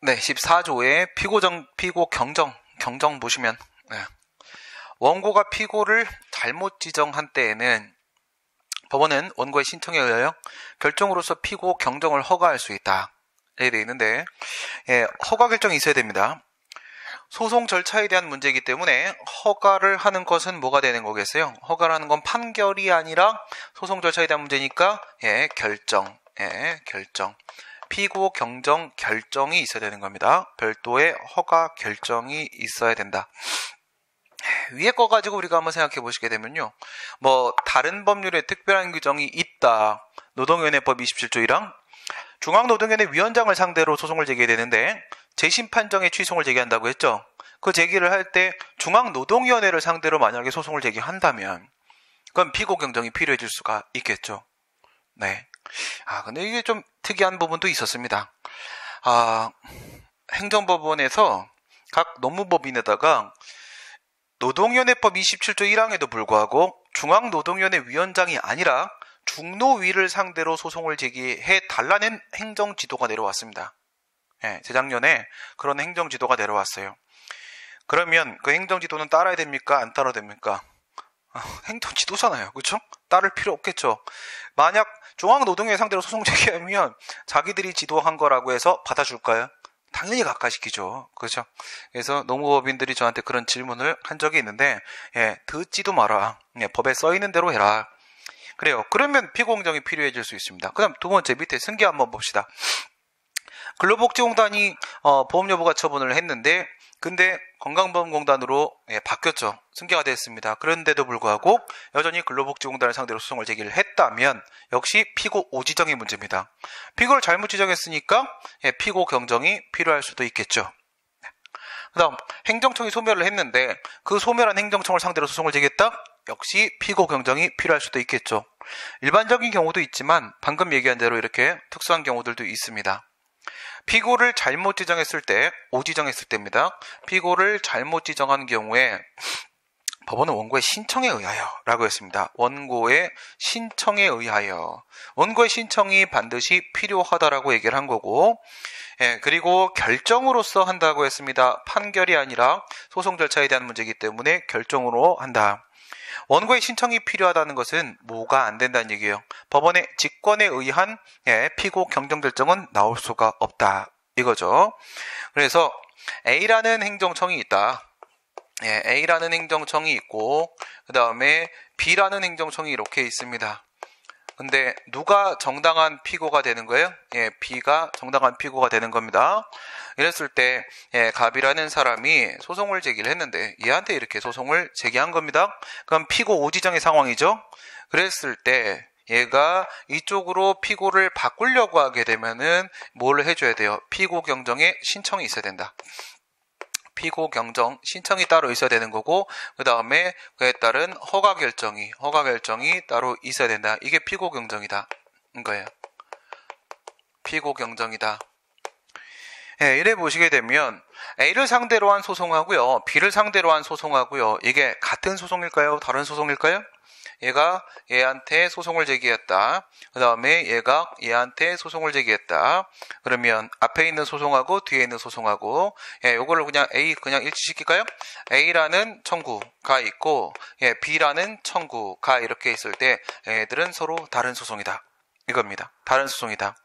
네, 14조의 피고 경정 보시면, 네. 원고가 피고를 잘못 지정한 때에는 법원은 원고의 신청에 의하여 결정으로서 피고 경정을 허가할 수 있다. 이렇게 되어 있는데, 허가 결정이 있어야 됩니다. 소송 절차에 대한 문제이기 때문에 허가를 하는 것은 뭐가 되는 거겠어요? 허가를 하는 건 판결이 아니라 소송 절차에 대한 문제니까, 결정. 피고 경정 결정이 있어야 되는 겁니다. 별도의 허가 결정이 있어야 된다. 위에 거 가지고 우리가 한번 생각해 보시게 되면요. 다른 법률에 특별한 규정이 있다. 노동위원회법 27조 1항. 중앙노동위원회 위원장을 상대로 소송을 제기해야 되는데, 재심 판정에 취소를 제기한다고 했죠. 그 제기를 할 때 중앙노동위원회를 상대로 만약에 소송을 제기한다면, 그건 피고 경정이 필요해질 수가 있겠죠. 네. 근데 이게 좀 특이한 부분도 있었습니다. 행정법원에서 각 노무법인에다가 노동위원회법 27조 1항에도 불구하고 중앙노동위원회 위원장이 아니라 중노위를 상대로 소송을 제기해 달라는 행정지도가 내려왔습니다. 재작년에 그런 행정지도가 내려왔어요. 그러면 그 행정지도는 따라야 됩니까? 안 따라야 됩니까? 행정지도잖아요. 그렇죠? 따를 필요 없겠죠. 만약 중앙노동위원회 상대로 소송 제기하면 자기들이 지도한 거라고 해서 받아줄까요? 당연히 각하시키죠. 그렇죠? 그래서 노무법인들이 저한테 그런 질문을 한 적이 있는데, 듣지도 마라. 법에 써있는 대로 해라. 그래요. 그러면 피고경정이 필요해질 수 있습니다. 그 다음 두 번째 밑에 승계 한번 봅시다. 근로복지공단이 보험여부가 처분을 했는데, 근데 건강보험공단으로 바뀌었죠. 승계가 됐습니다. 그런데도 불구하고 여전히 근로복지공단을 상대로 소송을 제기를 했다면 역시 피고 오지정의 문제입니다. 피고를 잘못 지정했으니까 피고 경정이 필요할 수도 있겠죠. 그 다음 행정청이 소멸을 했는데 그 소멸한 행정청을 상대로 소송을 제기했다? 역시 피고 경정이 필요할 수도 있겠죠. 일반적인 경우도 있지만 방금 얘기한 대로 이렇게 특수한 경우들도 있습니다. 피고를 잘못 지정했을 때, 오지정했을 때입니다. 피고를 잘못 지정한 경우에 법원은 원고의 신청에 의하여 라고 했습니다. 원고의 신청에 의하여. 원고의 신청이 반드시 필요하다라고 얘기를 한 거고, 그리고 결정으로서 한다고 했습니다. 판결이 아니라 소송 절차에 대한 문제이기 때문에 결정으로 한다. 원고의 신청이 필요하다는 것은 뭐가 안 된다는 얘기예요. 법원의 직권에 의한 피고 경정 결정은 나올 수가 없다. 이거죠. 그래서 A라는 행정청이 있다. A라는 행정청이 있고 그 다음에 B라는 행정청이 이렇게 있습니다. 근데 누가 정당한 피고가 되는 거예요? B가 정당한 피고가 되는 겁니다. 이랬을 때 갑이라는 사람이 소송을 제기를 했는데 얘한테 이렇게 소송을 제기한 겁니다. 그럼 피고 오지정의 상황이죠. 그랬을 때 얘가 이쪽으로 피고를 바꾸려고 하게 되면은 뭘 해줘야 돼요? 피고 경정에 신청이 있어야 된다. 피고 경정 신청이 따로 있어야 되는 거고 그 다음에 그에 따른 허가 결정이 따로 있어야 된다. 이게 피고 경정이다. 이거예요. 피고 경정이다. 이래 보시게 되면 A를 상대로 한 소송하고요. B를 상대로 한 소송하고요. 이게 같은 소송일까요? 다른 소송일까요? 얘가 얘한테 소송을 제기했다. 그 다음에 얘가 얘한테 소송을 제기했다. 그러면 앞에 있는 소송하고 뒤에 있는 소송하고 요거를 그냥 A 그냥 일치시킬까요? A라는 청구가 있고 B라는 청구가 이렇게 있을 때 얘들은 서로 다른 소송이다. 이겁니다. 다른 소송이다.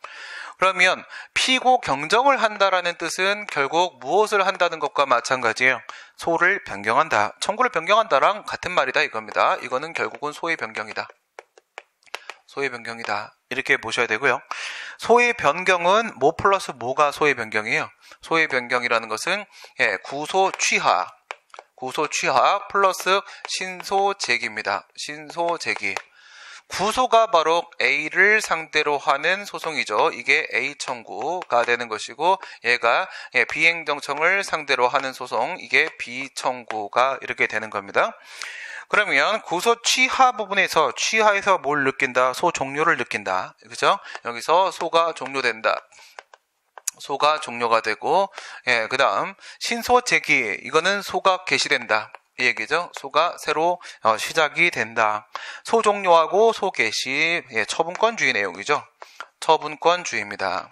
그러면 피고 경정을 한다라는 뜻은 결국 무엇을 한다는 것과 마찬가지예요. 소를 변경한다. 청구를 변경한다랑 같은 말이다 이겁니다. 이거는 결국은 소의 변경이다. 소의 변경이다. 이렇게 보셔야 되고요. 소의 변경은 뭐 플러스 뭐가 소의 변경이에요? 소의 변경이라는 것은 구소 취하 플러스 신소 제기입니다. 신소 제기. 구소가 바로 A를 상대로 하는 소송이죠. 이게 A 청구가 되는 것이고 얘가 B 행정청을 상대로 하는 소송, 이게 B 청구가 이렇게 되는 겁니다. 그러면 구소 취하 부분에서 취하에서 뭘 느낀다? 소 종료를 느낀다. 그죠? 여기서 소가 종료된다. 소가 종료가 되고 그 다음 신소 제기, 이거는 소가 개시된다. 이 얘기죠. 소가 새로 시작이 된다. 소 종료하고 소 개시, 처분권주의 내용이죠. 처분권주의입니다.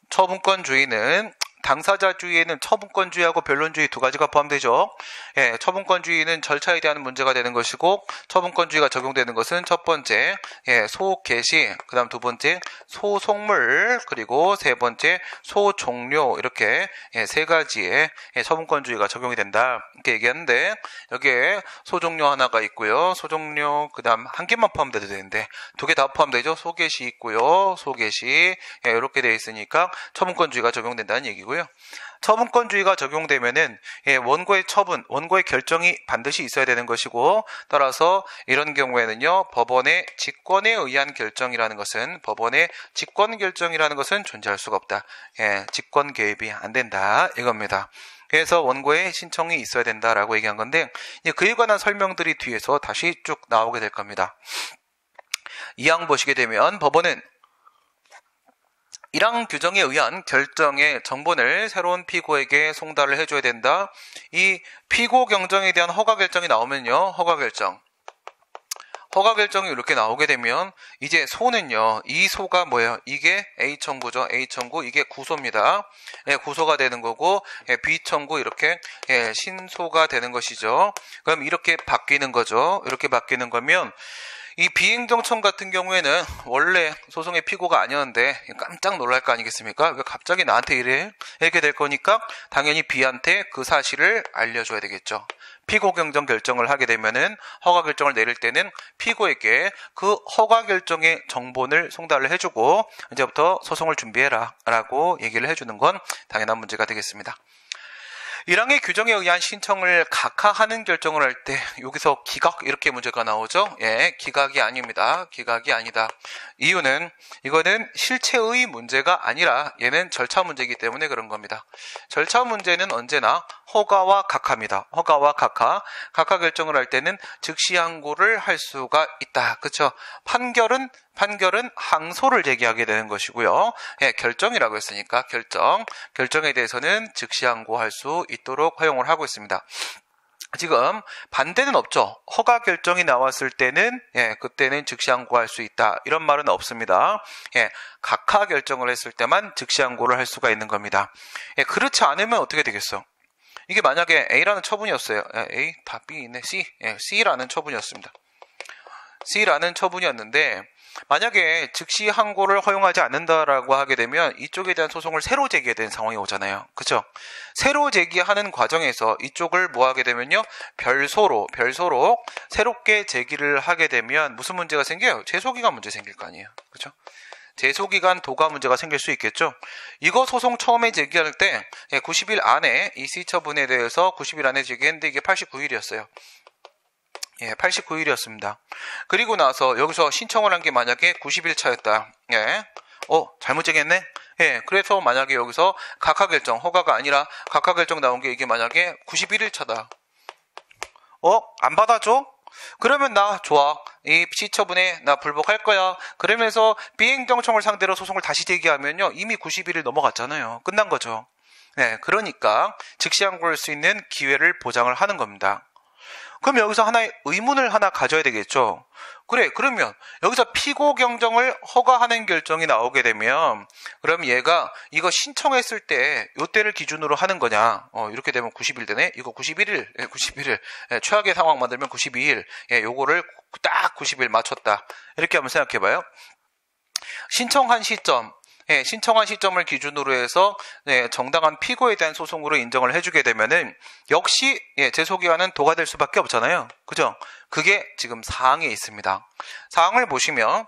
처분권주의는 당사자주의에는 처분권주의하고 변론주의 두 가지가 포함되죠. 예, 처분권주의는 절차에 대한 문제가 되는 것이고 처분권주의가 적용되는 것은 첫 번째 소개시, 그 다음 두 번째 소송물, 그리고 세 번째 소종료, 이렇게 세 가지의 처분권주의가 적용이 된다 이렇게 얘기하는데, 여기에 소종료 하나가 있고요, 소종료 그 다음 한 개만 포함돼도 되는데 두 개 다 포함되죠. 소개시 있고요, 소개시 이렇게 되어 있으니까 처분권주의가 적용된다는 얘기고요. 처분권주의가 적용되면은 원고의 처분, 원고의 결정이 반드시 있어야 되는 것이고, 따라서 이런 경우에는요, 법원의 직권에 의한 결정이라는 것은, 법원의 직권 결정이라는 것은 존재할 수가 없다. 직권 개입이 안 된다 이겁니다. 그래서 원고의 신청이 있어야 된다라고 얘기한 건데, 그에 관한 설명들이 뒤에서 다시 쭉 나오게 될 겁니다. 이 항 보시게 되면 법원은 이랑 규정에 의한 결정의 정본을 새로운 피고에게 송달을 해줘야 된다. 이 피고 경정에 대한 허가 결정이 나오면요, 허가 결정이 이렇게 나오게 되면 이제 소는요, 이 소가 뭐예요? 이게 A 청구죠. A 청구, 이게 구소입니다. 구소가 되는 거고, B 청구 이렇게 신소가 되는 것이죠. 그럼 이렇게 바뀌는 거죠. 이렇게 바뀌는 거면 이 비행정청 같은 경우에는 원래 소송의 피고가 아니었는데 깜짝 놀랄 거 아니겠습니까? 왜 갑자기 나한테 이렇게 될 거니까 당연히 B한테 그 사실을 알려줘야 되겠죠. 피고 경정 결정을 하게 되면은, 허가 결정을 내릴 때는 피고에게 그 허가 결정의 정본을 송달을 해주고 이제부터 소송을 준비해라 라고 얘기를 해주는 건 당연한 문제가 되겠습니다. 1항의 규정에 의한 신청을 각하하는 결정을 할 때 여기서 기각 이렇게 문제가 나오죠. 기각이 아닙니다. 기각이 아니다. 이유는 이거는 실체의 문제가 아니라 얘는 절차 문제이기 때문에 그런 겁니다. 절차 문제는 언제나 허가와 각하입니다. 허가와 각하 결정을 할 때는 즉시 항고를 할 수가 있다. 그렇죠? 판결은 항소를 제기하게 되는 것이고요. 결정이라고 했으니까 결정에 대해서는 즉시 항고할 수 있도록 허용을 하고 있습니다. 지금 반대는 없죠. 허가 결정이 나왔을 때는 그때는 즉시 항고할 수 있다 이런 말은 없습니다. 각하 결정을 했을 때만 즉시 항고를 할 수가 있는 겁니다. 그렇지 않으면 어떻게 되겠어? 이게 만약에 A라는 처분이었어요. A 다 B 있네. C라는 처분이었습니다. C라는 처분이었는데 만약에 즉시 항고를 허용하지 않는다라고 하게 되면 이쪽에 대한 소송을 새로 제기해야 되는 상황이 오잖아요. 그렇죠? 새로 제기하는 과정에서 이쪽을 뭐 하게 되면요, 별소로 새롭게 제기를 하게 되면 무슨 문제가 생겨요? 제소기간 문제 생길 거 아니에요. 그렇죠? 제소기간 도가 문제가 생길 수 있겠죠. 이거 소송 처음에 제기할 때 90일 안에 이 C처분에 대해서 90일 안에 제기했는데 이게 89일이었어요. 89일이었습니다. 그리고 나서 여기서 신청을 한 게 만약에 90일 차였다. 잘못 제기했네? 그래서 만약에 여기서 각하 결정, 허가가 아니라 각하 결정 나온 게 이게 만약에 91일 차다. 안 받아줘? 그러면 나 좋아. 이 C처분에 나 불복할 거야. 그러면서 비행정청을 상대로 소송을 다시 제기하면요, 이미 90일을 넘어갔잖아요. 끝난 거죠. 그러니까 즉시 항고할 수 있는 기회를 보장을 하는 겁니다. 그럼 여기서 하나의 의문을 하나 가져야 되겠죠. 그러면 여기서 피고 경정을 허가하는 결정이 나오게 되면 그럼 얘가 이거 신청했을 때 요때를 기준으로 하는 거냐. 이렇게 되면 90일 되네. 이거 91일. 최악의 상황 만들면 92일. 요거를 딱 90일 맞췄다. 이렇게 한번 생각해 봐요. 신청한 시점을 기준으로 해서 정당한 피고에 대한 소송으로 인정을 해주게 되면은 역시 제소기간은 도가 될 수밖에 없잖아요. 그죠? 그게 지금 사항에 있습니다. 사항을 보시면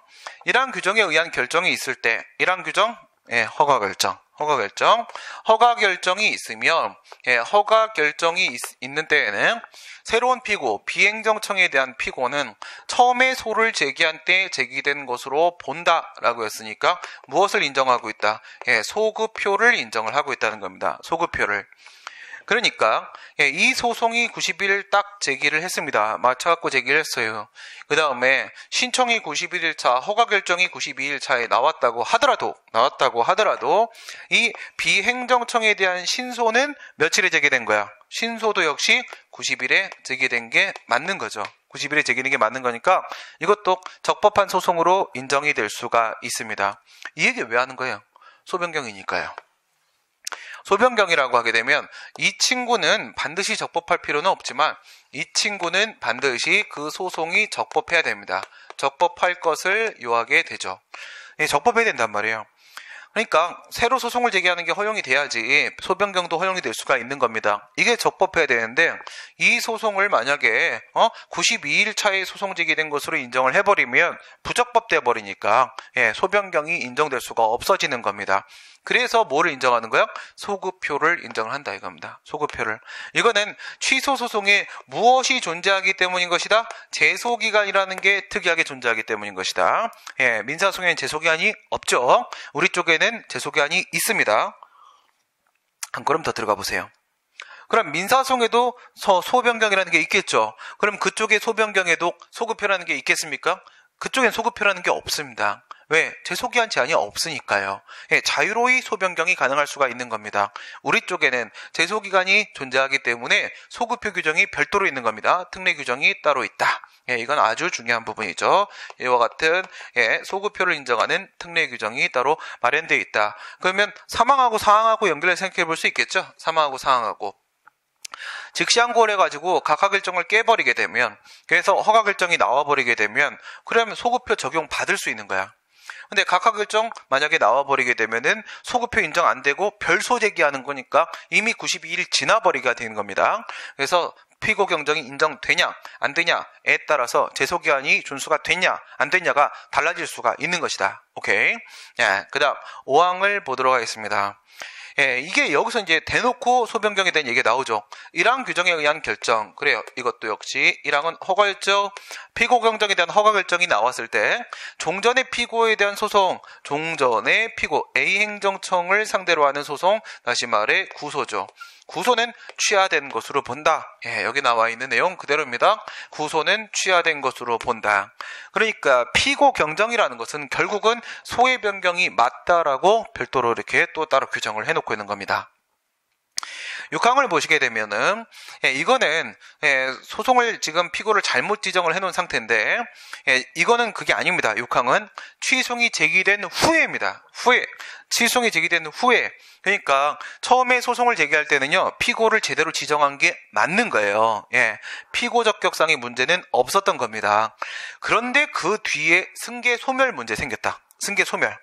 1항 규정에 의한 결정이 있을 때 1항 규정, 허가 결정이 있으면 허가 결정이 있는 때에는 새로운 피고, 비행정청에 대한 피고는 처음에 소를 제기한 때 제기된 것으로 본다라고 했으니까 무엇을 인정하고 있다? 소급표를 인정을 하고 있다는 겁니다. 소급표를. 그러니까 이 소송이 90일 딱 제기를 했습니다. 맞춰갖고 제기를 했어요. 그 다음에 신청이 91일 차, 허가 결정이 92일 차에 나왔다고 하더라도 이 비행정청에 대한 신소는 며칠에 제기된 거야? 신소도 역시 90일에 제기된 게 맞는 거죠. 90일에 제기된 게 맞는 거니까 이것도 적법한 소송으로 인정이 될 수가 있습니다. 이 얘기 왜 하는 거예요? 소변경이니까요. 소변경이라고 하게 되면 이 친구는 반드시 적법할 필요는 없지만 이 친구는 반드시 그 소송이 적법해야 됩니다. 적법할 것을 요하게 되죠. 적법해야 된단 말이에요. 그러니까 새로 소송을 제기하는 게 허용이 돼야지 소변경도 허용이 될 수가 있는 겁니다. 이게 적법해야 되는데 이 소송을 만약에 92일 차에 소송 제기된 것으로 인정을 해버리면 부적법돼 버리니까 소변경이 인정될 수가 없어지는 겁니다. 그래서 뭐를 인정하는 거야? 소급표를 인정을 한다 이겁니다. 소급표를. 이거는 취소 소송에 무엇이 존재하기 때문인 것이다? 제소기간이라는 게 특이하게 존재하기 때문인 것이다. 민사소송에는 제소기간이 없죠. 우리 쪽에는 제소기간이 있습니다. 한 걸음 더 들어가 보세요. 그럼 민사소송에도 소변경이라는 게 있겠죠. 그럼 그쪽에 소변경에도 소급표라는 게 있겠습니까? 그쪽엔 소급표라는 게 없습니다. 왜? 제소기한 제한이 없으니까요. 자유로이 소변경이 가능할 수가 있는 겁니다. 우리 쪽에는 제소기간이 존재하기 때문에 소급표 규정이 별도로 있는 겁니다. 특례 규정이 따로 있다. 이건 아주 중요한 부분이죠. 이와 같은 소급표를 인정하는 특례 규정이 따로 마련되어 있다. 그러면 사망하고 사항하고 연결해서 생각해 볼 수 있겠죠. 사망하고 사항하고. 즉시항고를 해가지고 각하결정을 깨버리게 되면, 그래서 허가결정이 나와버리게 되면, 그러면 소급표 적용 받을 수 있는 거야. 근데 각하결정 만약에 나와버리게 되면은 소급표 인정 안 되고 별소 제기하는 거니까 이미 92일 지나버리게 되는 겁니다. 그래서 피고 경정이 인정되냐 안 되냐에 따라서 제소기한이 준수가 되냐 안 되냐가 달라질 수가 있는 것이다. 오케이. 그 다음 5항을 보도록 하겠습니다. 이게 여기서 이제 대놓고 소변경에 대한 얘기가 나오죠. 1항 규정에 의한 결정. 그래요. 이것도 역시 1항은 허가결정, 피고 경정에 대한 허가결정이 나왔을 때 종전의 피고에 대한 소송, 종전의 피고 A행정청을 상대로 하는 소송, 다시 말해 구소죠. 구소는 취하된 것으로 본다. 여기 나와 있는 내용 그대로입니다. 구소는 취하된 것으로 본다. 그러니까 피고 경정이라는 것은 결국은 소의 변경이 맞다라고 별도로 이렇게 또 따로 규정을 해놓고 있는 겁니다. 6항을 보시게 되면은 이거는 소송을 지금 피고를 잘못 지정을 해놓은 상태인데 이거는 그게 아닙니다. 6항은 취소이 제기된 후에입니다. 후에 취소이 제기된 후에 그러니까 처음에 소송을 제기할 때는요 피고를 제대로 지정한 게 맞는 거예요. 피고 적격상의 문제는 없었던 겁니다. 그런데 그 뒤에 승계 소멸 문제 생겼다. 승계 소멸.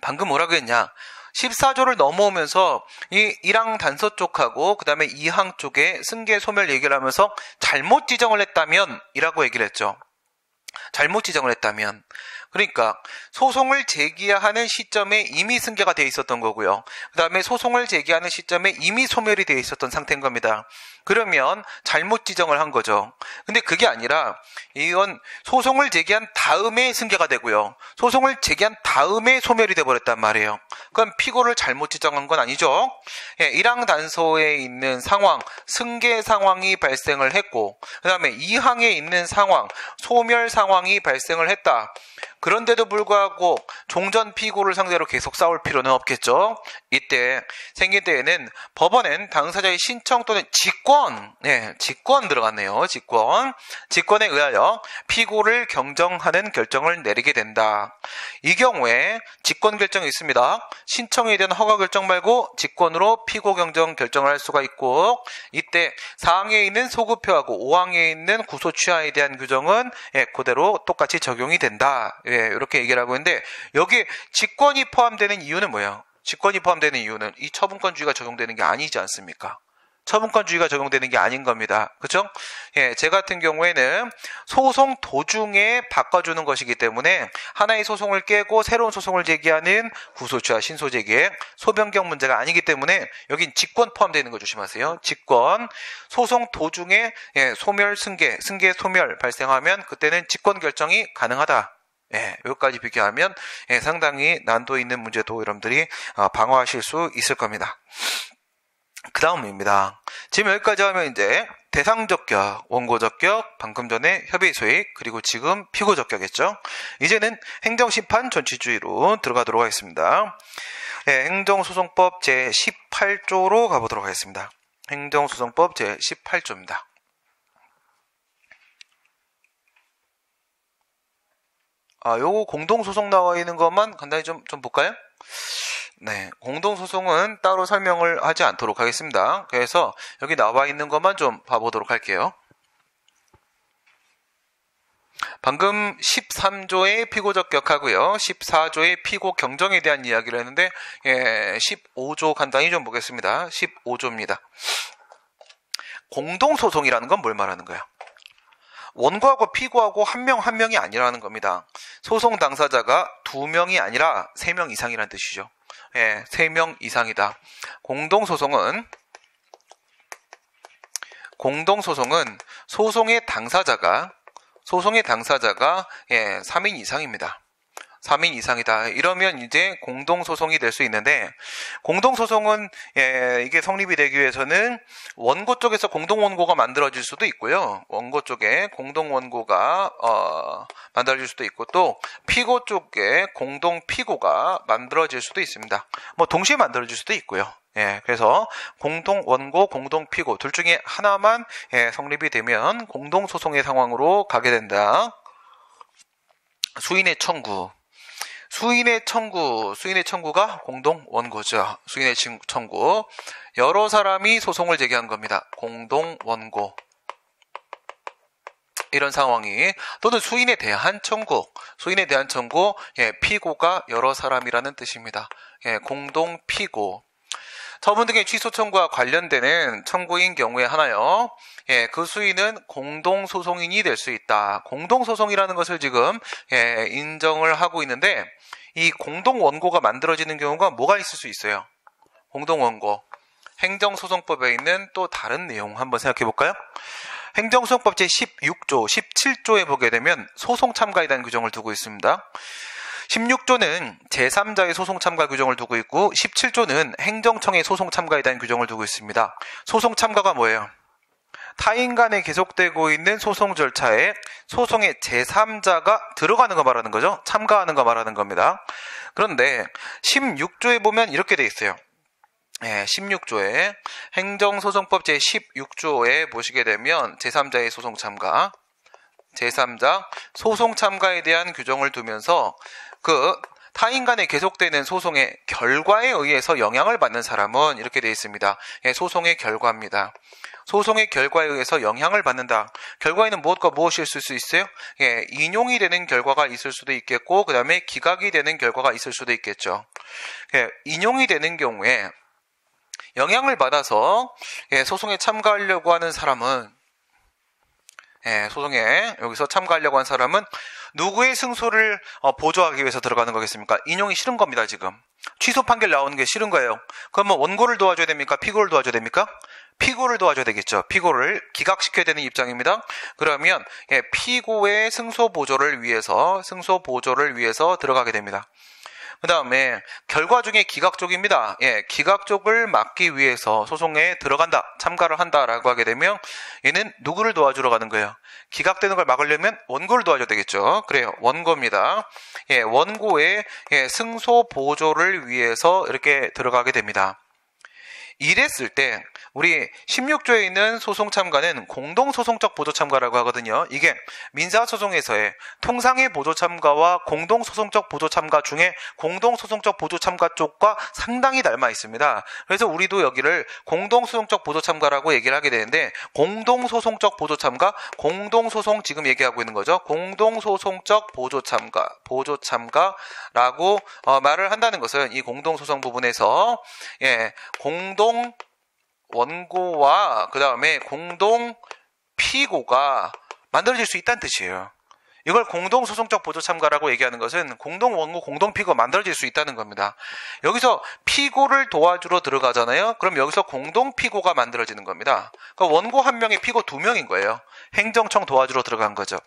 방금 뭐라고 했냐? 14조를 넘어오면서 이 1항 단서 쪽하고 그 다음에 2항 쪽에 승계 소멸 얘기를 하면서 잘못 지정을 했다면 이라고 얘기를 했죠. 잘못 지정을 했다면. 그러니까 소송을 제기하는 시점에 이미 승계가 돼 있었던 거고요. 그 다음에 소송을 제기하는 시점에 이미 소멸이 돼 있었던 상태인 겁니다. 그러면 잘못 지정을 한 거죠. 근데 그게 아니라 이건 소송을 제기한 다음에 승계가 되고요. 소송을 제기한 다음에 소멸이 돼버렸단 말이에요. 그럼 피고를 잘못 지정한 건 아니죠. 1항 단서에 있는 상황, 승계 상황이 발생을 했고 그 다음에 2항에 있는 상황, 소멸 상황이 발생을 했다. 그런데도 불구하고 종전 피고를 상대로 계속 싸울 필요는 없겠죠. 이때 생긴 때에는 법원은 당사자의 신청 또는 직권 들어갔네요. 직권에 의하여 피고를 경정하는 결정을 내리게 된다. 이 경우에 직권 결정이 있습니다. 신청에 대한 허가 결정 말고 직권으로 피고 경정 결정을 할 수가 있고 이때 4항에 있는 소급표하고 5항에 있는 구소 취하에 대한 규정은 그대로 똑같이 적용이 된다. 이렇게 얘기를 하고 있는데 여기에 직권이 포함되는 이유는 뭐예요? 직권이 포함되는 이유는 이 처분권주의가 적용되는 게 아니지 않습니까? 처분권주의가 적용되는 게 아닌 겁니다. 그렇죠? 제 같은 경우에는 소송 도중에 바꿔주는 것이기 때문에 하나의 소송을 깨고 새로운 소송을 제기하는 구소취하 신소제기에 소변경 문제가 아니기 때문에 여긴 직권 포함되어 있는 거 조심하세요. 직권. 소송 도중에 소멸, 승계 소멸 발생하면 그때는 직권 결정이 가능하다. 여기까지 비교하면 상당히 난도 있는 문제도 여러분들이 방어하실 수 있을 겁니다. 그 다음입니다. 지금 여기까지 하면 이제 대상적격, 원고적격, 방금 전에 협의소익, 그리고 지금 피고적격했죠. 이제는 행정심판 전치주의로 들어가도록 하겠습니다. 행정소송법 제18조로 가보도록 하겠습니다. 행정소송법 제18조입니다. 요거 공동소송 나와 있는 것만 간단히 좀 볼까요? 네, 공동소송은 따로 설명을 하지 않도록 하겠습니다. 그래서 여기 나와 있는 것만 좀 봐보도록 할게요. 방금 13조의 피고적 격하고요. 14조의 피고 경정에 대한 이야기를 했는데 15조 간단히 좀 보겠습니다. 15조입니다. 공동소송이라는 건 뭘 말하는 거예요? 원고하고 피고하고 한 명이 아니라는 겁니다. 소송 당사자가 2명이 아니라 3명 이상이라는 뜻이죠. 3명 이상이다. 공동소송은 소송의 당사자가 3인 이상입니다. 3인 이상이다. 이러면 이제 공동소송이 될 수 있는데, 공동소송은 이게 성립이 되기 위해서는 원고 쪽에서 공동원고가 만들어질 수도 있고요. 원고 쪽에 공동원고가 만들어질 수도 있고, 또 피고 쪽에 공동피고가 만들어질 수도 있습니다. 뭐 동시에 만들어질 수도 있고요. 그래서 공동원고, 공동피고 둘 중에 하나만 성립이 되면 공동소송의 상황으로 가게 된다. 수인의 청구가 공동원고죠. 수인의 청구. 여러 사람이 소송을 제기한 겁니다. 공동원고. 이런 상황이, 또는 수인에 대한 청구, 피고가 여러 사람이라는 뜻입니다. 공동피고. 처분 등의 취소 청구와 관련되는 청구인 경우에 하나요. 그 수인은 공동소송인이 될 수 있다. 공동소송이라는 것을 지금 인정을 하고 있는데, 이 공동원고가 만들어지는 경우가 뭐가 있을 수 있어요? 공동원고. 행정소송법에 있는 또 다른 내용 한번 생각해 볼까요? 행정소송법 제16조, 17조에 보게 되면 소송참가에 대한 규정을 두고 있습니다. 16조는 제3자의 소송 참가 규정을 두고 있고 17조는 행정청의 소송 참가에 대한 규정을 두고 있습니다. 소송 참가가 뭐예요? 타인 간에 계속되고 있는 소송 절차에 소송의 제3자가 들어가는 거 말하는 거죠. 참가하는 거 말하는 겁니다. 그런데 16조에 보면 이렇게 돼 있어요. 16조에 행정소송법 제16조에 보시게 되면 제3자의 소송 참가, 제3자 소송 참가에 대한 규정을 두면서 그 타인 간에 계속되는 소송의 결과에 의해서 영향을 받는 사람은 이렇게 되어 있습니다. 소송의 결과입니다. 소송의 결과에 의해서 영향을 받는다. 결과에는 무엇과 무엇이 있을 수 있어요? 인용이 되는 결과가 있을 수도 있겠고, 그 다음에 기각이 되는 결과가 있을 수도 있겠죠. 인용이 되는 경우에 영향을 받아서 소송에 참가하려고 하는 사람은, 소송에 여기서 참가하려고 한 사람은 누구의 승소를 보조하기 위해서 들어가는 거겠습니까? 인용이 싫은 겁니다, 지금. 취소 판결 나오는 게 싫은 거예요. 그러면 원고를 도와줘야 됩니까? 피고를 도와줘야 됩니까? 피고를 도와줘야 되겠죠. 피고를 기각시켜야 되는 입장입니다. 그러면 피고의 승소 보조를 위해서 들어가게 됩니다. 그 다음에 결과 중에 기각 쪽입니다. 기각 쪽을 막기 위해서 소송에 들어간다, 참가를 한다라고 하게 되면 얘는 누구를 도와주러 가는 거예요? 기각되는 걸 막으려면 원고를 도와줘야 되겠죠. 그래요, 원고입니다. 원고의 승소 보조를 위해서 이렇게 들어가게 됩니다. 이랬을 때 우리 16조에 있는 소송 참가는 공동소송적 보조 참가라고 하거든요. 이게 민사소송에서의 통상의 보조 참가와 공동소송적 보조 참가 중에 공동소송적 보조 참가 쪽과 상당히 닮아 있습니다. 그래서 우리도 여기를 공동소송적 보조 참가라고 얘기를 하게 되는데, 공동소송적 보조 참가, 공동소송 지금 얘기하고 있는 거죠. 공동소송적 보조 참가라고 말을 한다는 것은 이 공동소송 부분에서 공동 원고와 그 다음에 공동 피고가 만들어질 수 있다는 뜻이에요. 이걸 공동소송적 보조 참가라고 얘기하는 것은 공동 원고, 공동 피고가 만들어질 수 있다는 겁니다. 여기서 피고를 도와주러 들어가잖아요. 그럼 여기서 공동 피고가 만들어지는 겁니다. 그러니까 원고 1명에 피고 2명인 거예요. 행정청 도와주러 들어간 거죠.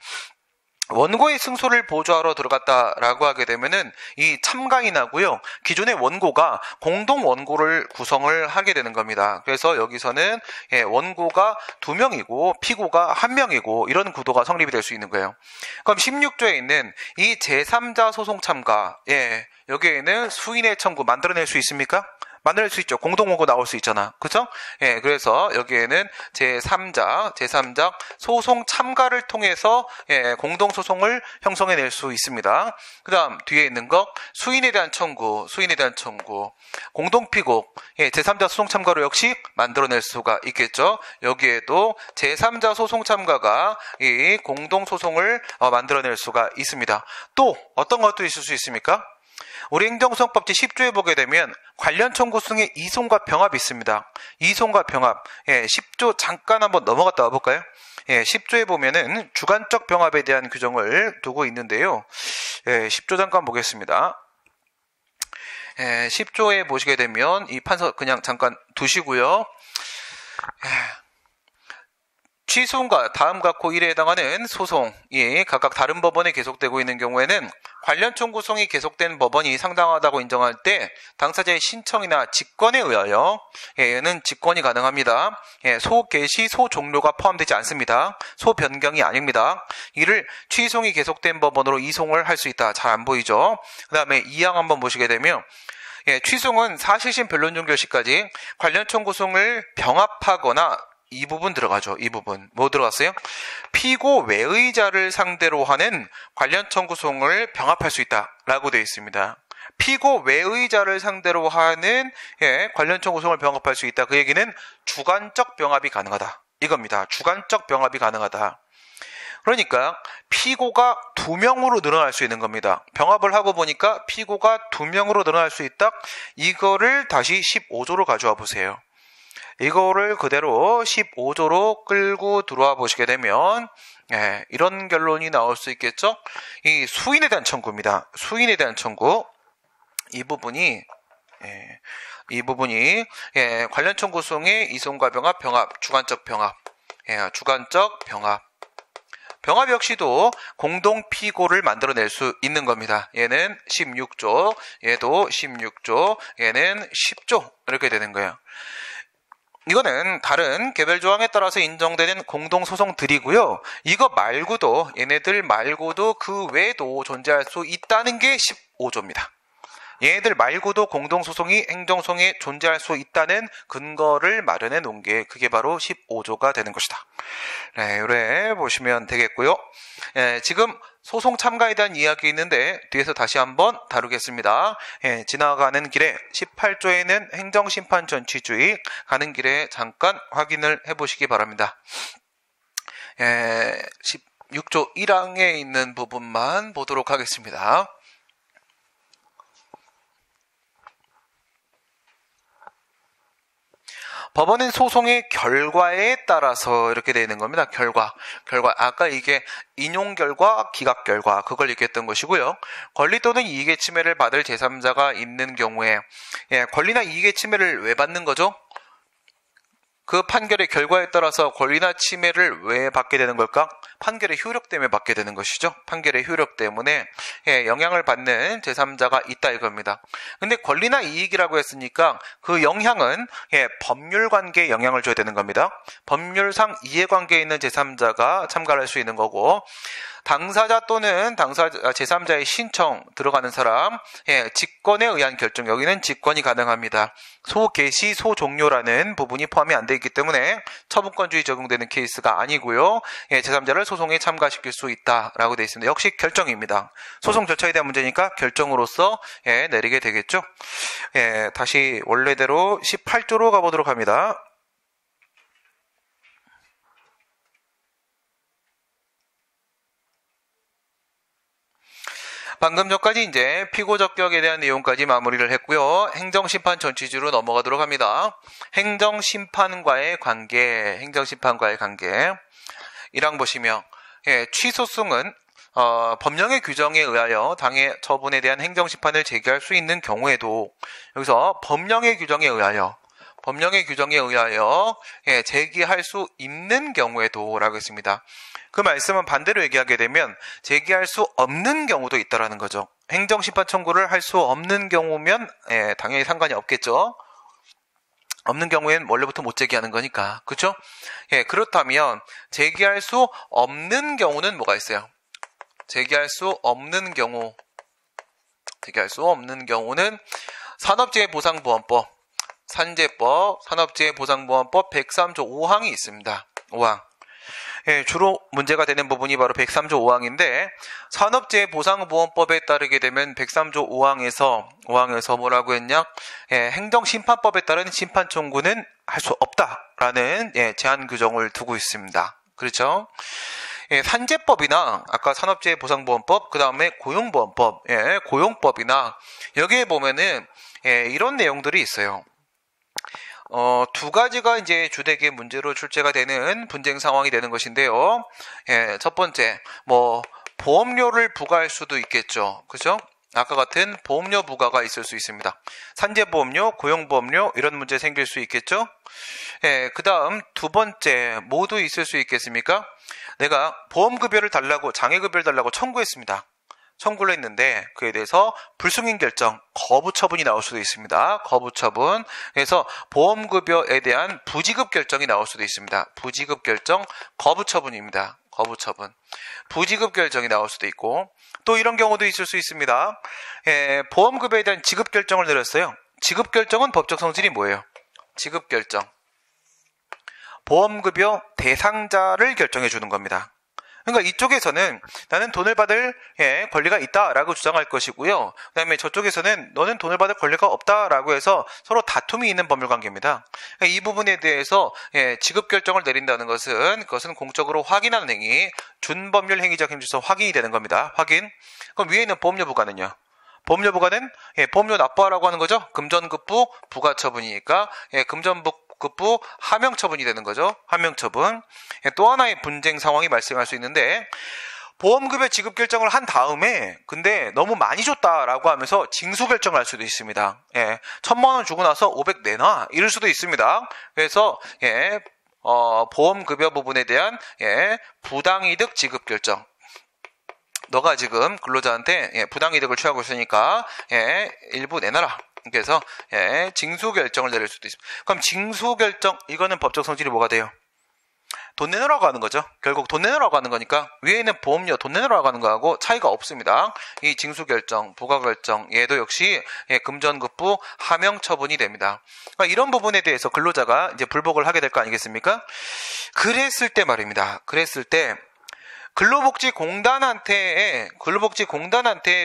원고의 승소를 보조하러 들어갔다라고 하게 되면은 이 참가인하고요, 기존의 원고가 공동 원고를 구성을 하게 되는 겁니다. 그래서 여기서는 원고가 2명이고 피고가 1명이고 이런 구도가 성립이 될 수 있는 거예요. 그럼 16조에 있는 이 제3자 소송 참가, 여기에는 수인의 청구 만들어낼 수 있습니까? 만들 수 있죠. 공동원고 나올 수 있잖아. 그쵸? 예, 그래서 여기에는 제3자 소송 참가를 통해서 예, 공동소송을 형성해낼 수 있습니다. 그 다음 뒤에 있는 거 수인에 대한 청구, 공동피고, 예, 제3자 소송 참가로 역시 만들어낼 수가 있겠죠. 여기에도 제3자 소송 참가가 이 공동소송을 만들어낼 수가 있습니다. 또 어떤 것도 있을 수 있습니까? 우리 행정소송법제 10조에 보게 되면 관련 청구 소송의 이송과 병합이 있습니다. 이송과 병합. 예, 10조 잠깐 한번 넘어갔다 와볼까요? 예, 10조에 보면은 주관적 병합에 대한 규정을 두고 있는데요. 예, 10조 잠깐 보겠습니다. 예, 10조에 보시게 되면 이 판서 그냥 잠깐 두시고요. 취소과 다음 각호 1에 해당하는 소송이 각각 다른 법원에 계속되고 있는 경우에는 관련 청구소송이 계속된 법원이 상당하다고 인정할 때 당사자의 신청이나 직권에 의하여 얘는 직권이 가능합니다. 소개시, 소종료가 포함되지 않습니다. 소변경이 아닙니다. 이를 취소송이 계속된 법원으로 이송을 할 수 있다. 잘 안 보이죠? 그 다음에 2항 한번 보시게 되면 취소송은 사실심 변론 종결시까지 관련 청구소송을 병합하거나 이 부분 들어가죠. 이 부분. 뭐 들어갔어요? 피고 외의자를 상대로 하는 관련 청구소송을 병합할 수 있다라고 되어 있습니다. 피고 외의자를 상대로 하는 관련 청구소송을 병합할 수 있다. 그 얘기는 주관적 병합이 가능하다. 이겁니다. 주관적 병합이 가능하다. 그러니까 피고가 2명으로 늘어날 수 있는 겁니다. 병합을 하고 보니까 피고가 2명으로 늘어날 수 있다. 이거를 다시 15조로 가져와 보세요. 이거를 그대로 15조로 끌고 들어와 보시게 되면 이런 결론이 나올 수 있겠죠. 이 수인에 대한 청구입니다. 수인에 대한 청구 이 부분이 관련 청구소송의 이송과 병합, 주관적 병합, 병합 역시도 공동피고를 만들어낼 수 있는 겁니다. 얘는 16조, 얘도 16조, 얘는 10조 이렇게 되는 거예요. 이거는 다른 개별 조항에 따라서 인정되는 공동소송들이고요. 이거 말고도 얘네들 말고도 그 외에도 존재할 수 있다는 게 15조입니다. 얘네들 말고도 공동소송이 행정소송에 존재할 수 있다는 근거를 마련해 놓은 게 그게 바로 15조가 되는 것이다. 네, 요래 보시면 되겠고요. 지금 소송 참가에 대한 이야기 있는데 뒤에서 다시 한번 다루겠습니다. 지나가는 길에 18조에는 행정심판 전취주의 가는 길에 잠깐 확인을 해보시기 바랍니다. 16조 1항에 있는 부분만 보도록 하겠습니다. 법원은 소송의 결과에 따라서 이렇게 되어 있는 겁니다. 결과. 아까 이게 인용 결과, 기각 결과 그걸 얘기했던 것이고요. 권리 또는 이익의 침해를 받을 제3자가 있는 경우에 권리나 이익의 침해를 왜 받는 거죠? 그 판결의 결과에 따라서 권리나 침해를 왜 받게 되는 걸까? 판결의 효력 때문에 받게 되는 것이죠. 판결의 효력 때문에 영향을 받는 제3자가 있다 이겁니다. 근데 권리나 이익이라고 했으니까 그 영향은 법률 관계에 영향을 줘야 되는 겁니다. 법률상 이해관계에 있는 제3자가 참가할 수 있는 거고 당사자 또는 제3자의 신청 들어가는 사람 직권에 의한 결정 여기는 직권이 가능합니다. 소개시, 소종료라는 부분이 포함이 안 되어 있기 때문에 처분권주의 적용되는 케이스가 아니고요. 제3자를 소송에 참가시킬 수 있다라고 되어 있습니다. 역시 결정입니다. 소송 절차에 대한 문제니까 결정으로서 내리게 되겠죠. 다시 원래대로 18조로 가보도록 합니다. 방금 전까지 이제 피고 적격에 대한 내용까지 마무리를 했고요. 행정심판 전취주로 넘어가도록 합니다. 행정심판과의 관계. 1항 보시면 취소승은 법령의 규정에 의하여 당해 처분에 대한 행정심판을 제기할 수 있는 경우에도 여기서 법령의 규정에 의하여 제기할 수 있는 경우에도 라고 했습니다. 그 말씀은 반대로 얘기하게 되면 제기할 수 없는 경우도 있다라는 거죠. 행정심판 청구를 할 수 없는 경우면 당연히 상관이 없겠죠. 없는 경우에는 원래부터 못 제기하는 거니까. 그렇죠? 그렇다면 제기할 수 없는 경우는 뭐가 있어요? 제기할 수 없는 경우는 산업재해보상보험법 산재법, 산업재해보상보험법 103조 5항이 있습니다. 5항. 예, 주로 문제가 되는 부분이 바로 103조 5항인데 산업재해보상보험법에 따르게 되면 103조 5항에서 뭐라고 했냐? 예, 행정심판법에 따른 심판 청구는 할 수 없다라는 제한 규정을 두고 있습니다. 그렇죠? 예, 산재법이나 아까 산업재해보상보험법, 그 다음에 고용보험법, 고용법이나 여기에 보면은 이런 내용들이 있어요. 두 가지가 이제 주되게 문제로 출제가 되는 분쟁 상황이 되는 것인데요. 첫 번째, 보험료를 부과할 수도 있겠죠. 그죠? 아까 같은 보험료 부과가 있을 수 있습니다. 산재보험료, 고용보험료 이런 문제 생길 수 있겠죠. 그 다음 두 번째 모두 있을 수 있겠습니까? 내가 보험급여를 달라고 장애급여를 달라고 청구했습니다. 청구를 했는데 그에 대해서 불승인 결정, 거부 처분이 나올 수도 있습니다. 거부 처분. 그래서 보험급여에 대한 부지급 결정이 나올 수도 있습니다. 부지급 결정, 거부 처분입니다. 거부 처분. 부지급 결정이 나올 수도 있고 또 이런 경우도 있을 수 있습니다. 보험급여에 대한 지급 결정을 내렸어요. 지급 결정은 법적 성질이 뭐예요? 지급 결정. 보험급여 대상자를 결정해 주는 겁니다. 그러니까 이쪽에서는 나는 돈을 받을 권리가 있다라고 주장할 것이고요. 그 다음에 저쪽에서는 너는 돈을 받을 권리가 없다라고 해서 서로 다툼이 있는 법률관계입니다. 그러니까 이 부분에 대해서 지급 결정을 내린다는 것은 그것은 공적으로 확인하는 행위, 준법률 행위적 행위에서 확인이 되는 겁니다. 확인. 그럼 위에 있는 보험료 부과는요? 보험료 부과는 보험료 납부하라고 하는 거죠. 금전급부 부과처분이니까 금전급부 하명처분이 되는 거죠. 하명처분. 또 하나의 분쟁 상황이 발생할 수 있는데 보험급여 지급 결정을 한 다음에 근데 너무 많이 줬다라고 하면서 징수 결정을 할 수도 있습니다. 1,000만 원 주고 나서 500 내놔 이럴 수도 있습니다. 그래서 보험급여 부분에 대한 부당이득 지급 결정. 너가 지금 근로자한테 부당이득을 취하고 있으니까 일부 내놔라. 그래서 징수 결정을 내릴 수도 있습니다. 그럼 징수 결정 이거는 법적 성질이 뭐가 돼요? 돈 내놓으라고 하는 거죠. 결국 돈 내놓으라고 하는 거니까 위에 있는 보험료 돈 내놓으라고 하는 거하고 차이가 없습니다. 이 징수 결정, 부과 결정 얘도 역시 금전급부 하명 처분이 됩니다. 그러니까 이런 부분에 대해서 근로자가 이제 불복을 하게 될 거 아니겠습니까? 그랬을 때 말입니다. 그랬을 때 근로복지공단한테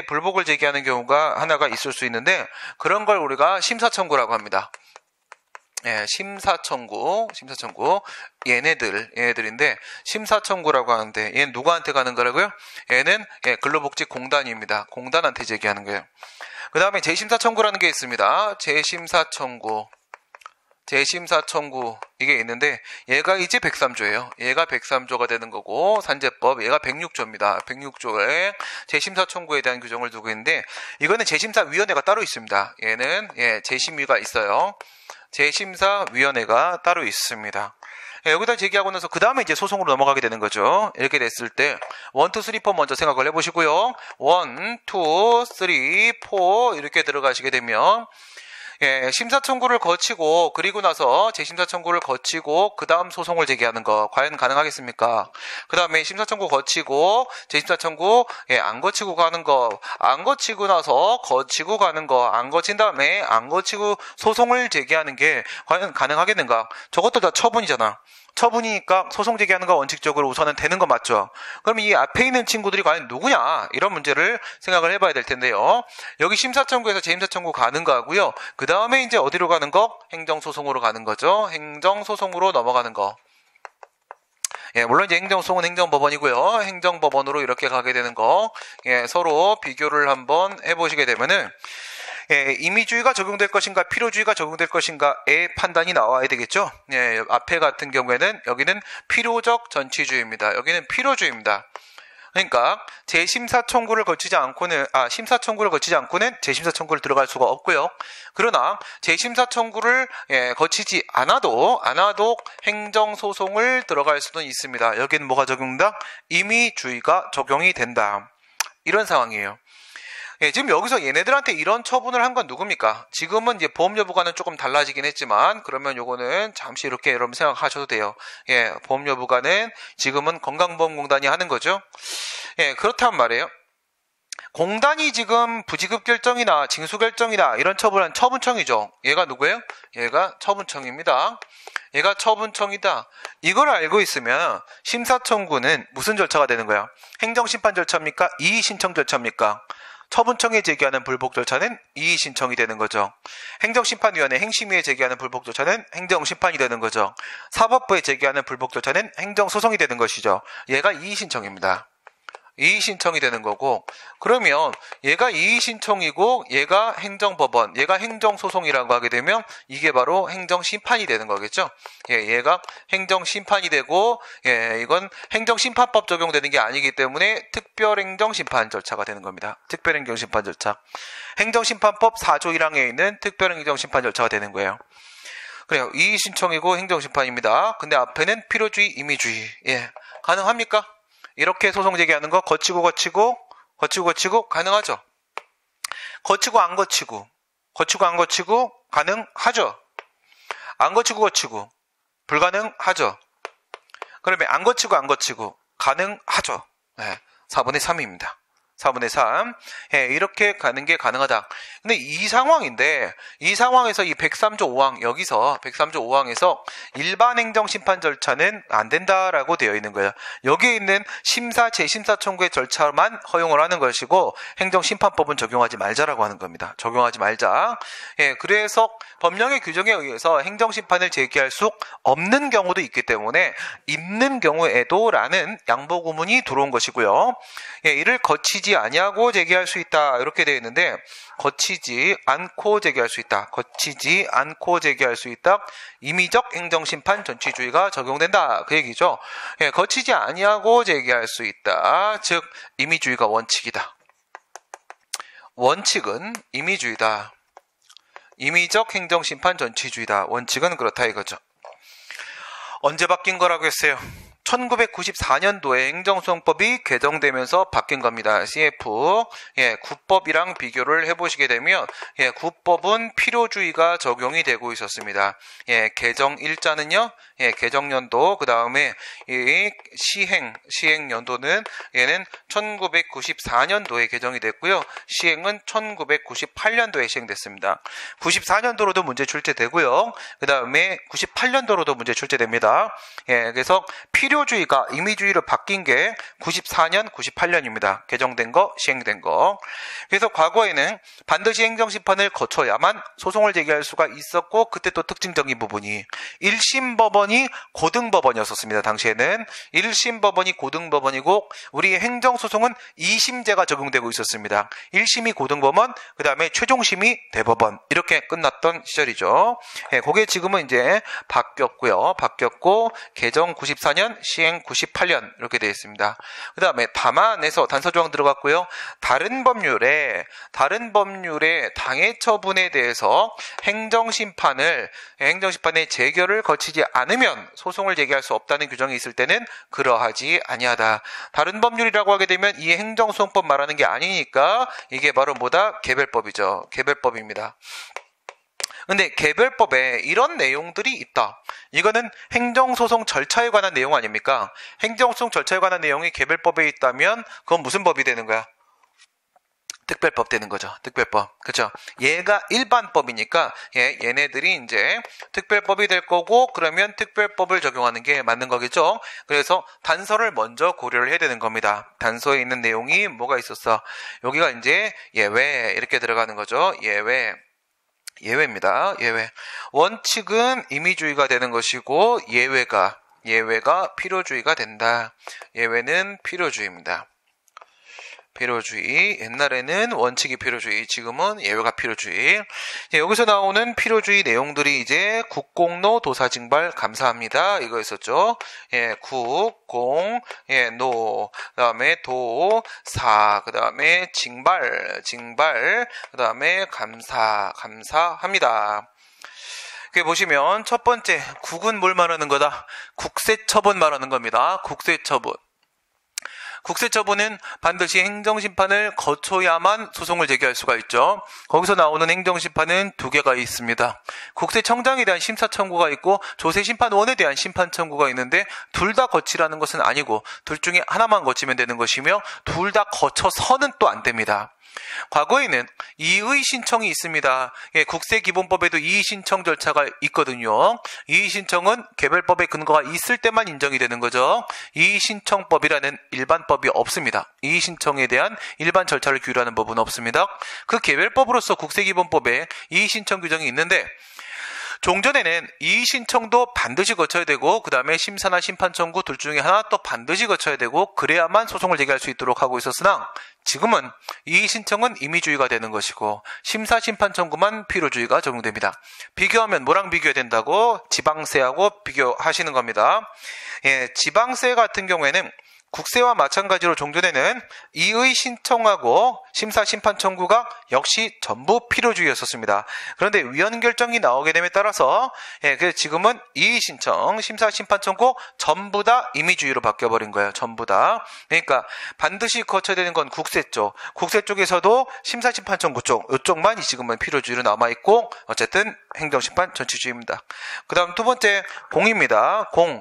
불복을 제기하는 경우가 하나가 있을 수 있는데 그런 걸 우리가 심사청구라고 합니다. 심사청구. 얘네들인데 심사청구라고 하는데 얘는 누구한테 가는 거라고요? 얘는 근로복지공단입니다. 공단한테 제기하는 거예요. 그 다음에 재심사청구라는 게 있습니다. 재심사청구 이게 있는데 얘가 이제 103조예요. 얘가 103조가 되는 거고 산재법 얘가 106조입니다. 106조에 재심사청구에 대한 규정을 두고 있는데 이거는 재심사위원회가 따로 있습니다. 얘는 재심위가 있어요. 재심사위원회가 따로 있습니다. 여기다 제기하고 나서 그 다음에 이제 소송으로 넘어가게 되는 거죠. 이렇게 됐을 때 1, 2, 3, 4 먼저 생각을 해보시고요. 1, 2, 3, 4 이렇게 들어가시게 되면 심사 청구를 거치고 그리고 나서 재심사 청구를 거치고 그 다음 소송을 제기하는 거 과연 가능하겠습니까? 그 다음에 심사 청구 거치고 재심사 청구 안 거치고 가는 거 안 거치고 나서 거치고 가는 거 안 거친 다음에 안 거치고 소송을 제기하는 게 과연 가능하겠는가? 저것도 다 처분이잖아. 처분이니까 소송 제기하는 거 원칙적으로 우선은 되는 거 맞죠? 그럼 이 앞에 있는 친구들이 과연 누구냐? 이런 문제를 생각을 해봐야 될 텐데요. 여기 심사청구에서 재심사청구 가는 거 하고요. 그 다음에 이제 어디로 가는 거? 행정소송으로 가는 거죠. 행정소송으로 넘어가는 거. 물론 이제 행정소송은 행정법원이고요. 행정법원으로 이렇게 가게 되는 거. 서로 비교를 한번 해보시게 되면은 임의주의가 적용될 것인가 필요주의가 적용될 것인가의 판단이 나와야 되겠죠. 앞에 같은 경우에는 여기는 필요적 전치주의입니다. 여기는 필요주의입니다. 그러니까 심사 청구를 거치지 않고는 재심사 청구를 들어갈 수가 없고요. 그러나 재심사 청구를 거치지 않아도 행정소송을 들어갈 수는 있습니다. 여기는 뭐가 적용된다? 임의주의가 적용이 된다. 이런 상황이에요. 지금 여기서 얘네들한테 이런 처분을 한 건 누굽니까? 지금은 이제 보험료 부과는 조금 달라지긴 했지만 그러면 요거는 잠시 이렇게 여러분 생각하셔도 돼요. 보험료 부과는 지금은 건강보험공단이 하는 거죠. 그렇단 말이에요. 공단이 지금 부지급 결정이나 징수 결정이나 이런 처분한 처분청이죠. 얘가 누구예요? 얘가 처분청입니다. 얘가 처분청이다. 이걸 알고 있으면 심사청구는 무슨 절차가 되는 거야? 행정심판 절차입니까? 이의신청 절차입니까? 처분청에 제기하는 불복 절차는 이의신청이 되는 거죠. 행정심판위원회 행심위에 제기하는 불복 절차는 행정심판이 되는 거죠. 사법부에 제기하는 불복 절차는 행정소송이 되는 것이죠. 얘가 이의신청입니다. 이의신청이 되는 거고, 그러면 얘가 이의신청이고 얘가 행정법원, 얘가 행정소송이라고 하게 되면 이게 바로 행정심판이 되는 거겠죠. 얘가 행정심판이 되고, 이건 행정심판법 적용되는 게 아니기 때문에 특별행정심판 절차가 되는 겁니다. 특별행정심판 절차. 행정심판법 4조 1항에 있는 특별행정심판 절차가 되는 거예요. 그래요. 이의신청이고 행정심판입니다. 근데 앞에는 필요주의, 임의주의. 가능합니까? 이렇게 소송 제기하는 거 거치고 가능하죠. 거치고 안 거치고 가능하죠. 안 거치고 불가능하죠. 그러면 안 거치고 가능하죠. 4분의 3입니다. 4분의 3. 이렇게 가는 게 가능하다. 근데 이 상황인데, 이 상황에서 이 103조 5항, 여기서 103조 5항에서 일반 행정심판 절차는 안 된다라고 되어 있는 거예요. 여기에 있는 심사, 재심사 청구의 절차만 허용을 하는 것이고, 행정심판법은 적용하지 말자라고 하는 겁니다. 적용하지 말자. 그래서 법령의 규정에 의해서 행정심판을 제기할 수 없는 경우도 있기 때문에, 있는 경우에도 라는 양보구문이 들어온 것이고요. 이를 거치지 아니하고 제기할 수 있다. 이렇게 되어 있는데, 거치지 않고 제기할 수 있다. 거치지 않고 제기할 수 있다. 임의적 행정심판 전치주의가 적용된다. 그 얘기죠. 거치지 아니하고 제기할 수 있다. 즉, 임의주의가 원칙이다. 원칙은 임의주의다. 임의적 행정심판 전치주의다. 원칙은 그렇다 이거죠. 언제 바뀐 거라고 했어요? 1994년도에 행정소송법이 개정되면서 바뀐 겁니다. CF. 국법이랑 비교를 해보시게 되면, 국법은 필요주의가 적용이 되고 있었습니다. 개정 일자는요, 개정연도, 그 다음에 이 시행연도는 얘는 1994년도에 개정이 됐고요. 시행은 1998년도에 시행됐습니다. 94년도로도 문제 출제되고요. 그 다음에 98년도로도 문제 출제됩니다. 그래서 필요주의가 임의주의로 바뀐 게 94년, 98년입니다. 개정된 거, 시행된 거. 그래서 과거에는 반드시 행정심판을 거쳐야만 소송을 제기할 수가 있었고, 그때 또 특징적인 부분이 1심 법원이 고등법원이었습니다. 당시에는 1심 법원이 고등법원이고 우리 행정소송은 2심제가 적용되고 있었습니다. 1심이 고등법원, 그 다음에 최종심이 대법원, 이렇게 끝났던 시절이죠. 그게 지금은 이제 바뀌었고요. 바뀌었고 개정 94년, 시행 98년 이렇게 되어 있습니다. 그 다음에 다만에서 단서조항 들어갔고요. 다른 법률에 당해 처분에 대해서 행정심판의 재결을 거치지 않으면 소송을 제기할 수 없다는 규정이 있을 때는 그러하지 아니하다. 다른 법률이라고 하게 되면 이 행정소송법 말하는 게 아니니까 이게 바로 뭐다? 개별법이죠. 개별법입니다. 근데 개별법에 이런 내용들이 있다. 이거는 행정소송 절차에 관한 내용 아닙니까? 행정소송 절차에 관한 내용이 개별법에 있다면 그건 무슨 법이 되는 거야? 특별법 되는 거죠. 특별법. 그렇죠? 얘가 일반법이니까 얘네들이 이제 특별법이 될 거고, 그러면 특별법을 적용하는 게 맞는 거겠죠. 그래서 단서를 먼저 고려를 해야 되는 겁니다. 단서에 있는 내용이 뭐가 있었어? 여기가 이제 예외 이렇게 들어가는 거죠. 예외입니다. 예외. 원칙은 임의주의가 되는 것이고 예외가 필요주의가 된다. 예외는 필요주의입니다. 필요주의. 옛날에는 원칙이 필요주의, 지금은 예외가 필요주의. 여기서 나오는 필요주의 내용들이 이제 국공노 도사징발 감사합니다. 이거 있었죠. 국, 공, 노, 그 다음에 도, 사, 그 다음에 징발, 그 다음에 감사합니다. 보시면 첫 번째, 국은 뭘 말하는 거다? 국세처분 말하는 겁니다. 국세처분. 국세처분은 반드시 행정심판을 거쳐야만 소송을 제기할 수가 있죠. 거기서 나오는 행정심판은 두 개가 있습니다. 국세청장에 대한 심사청구가 있고 조세심판원에 대한 심판청구가 있는데 둘 다 거치라는 것은 아니고 둘 중에 하나만 거치면 되는 것이며 둘 다 거쳐서는 또 안 됩니다. 과거에는 이의신청이 있습니다. 국세기본법에도 이의신청 절차가 있거든요. 이의신청은 개별법의 근거가 있을 때만 인정이 되는 거죠. 이의신청법이라는 일반법이 없습니다. 이의신청에 대한 일반 절차를 규율하는 법은 없습니다. 그 개별법으로서 국세기본법에 이의신청 규정이 있는데 종전에는 이의신청도 반드시 거쳐야 되고 그 다음에 심사나 심판청구 둘 중에 하나 또 반드시 거쳐야 되고 그래야만 소송을 제기할 수 있도록 하고 있었으나 지금은 이의신청은 임의주의가 되는 것이고 심사, 심판청구만 필요주의가 적용됩니다. 비교하면 뭐랑 비교해야 된다고? 지방세하고 비교하시는 겁니다. 지방세 같은 경우에는 국세와 마찬가지로 종전에는 이의 신청하고 심사 심판 청구가 역시 전부 필요주의였었습니다. 그런데 위헌 결정이 나오게 됨에 따라서 그래서 지금은 이의 신청, 심사 심판 청구 전부 다 임의주의로 바뀌어버린 거예요. 전부 다. 그러니까 반드시 거쳐야 되는 건 국세 쪽. 국세 쪽에서도 심사 심판 청구 쪽, 이쪽만 지금은 필요주의로 남아있고 어쨌든 행정심판 전치주의입니다. 그 다음 두 번째 공입니다. 공.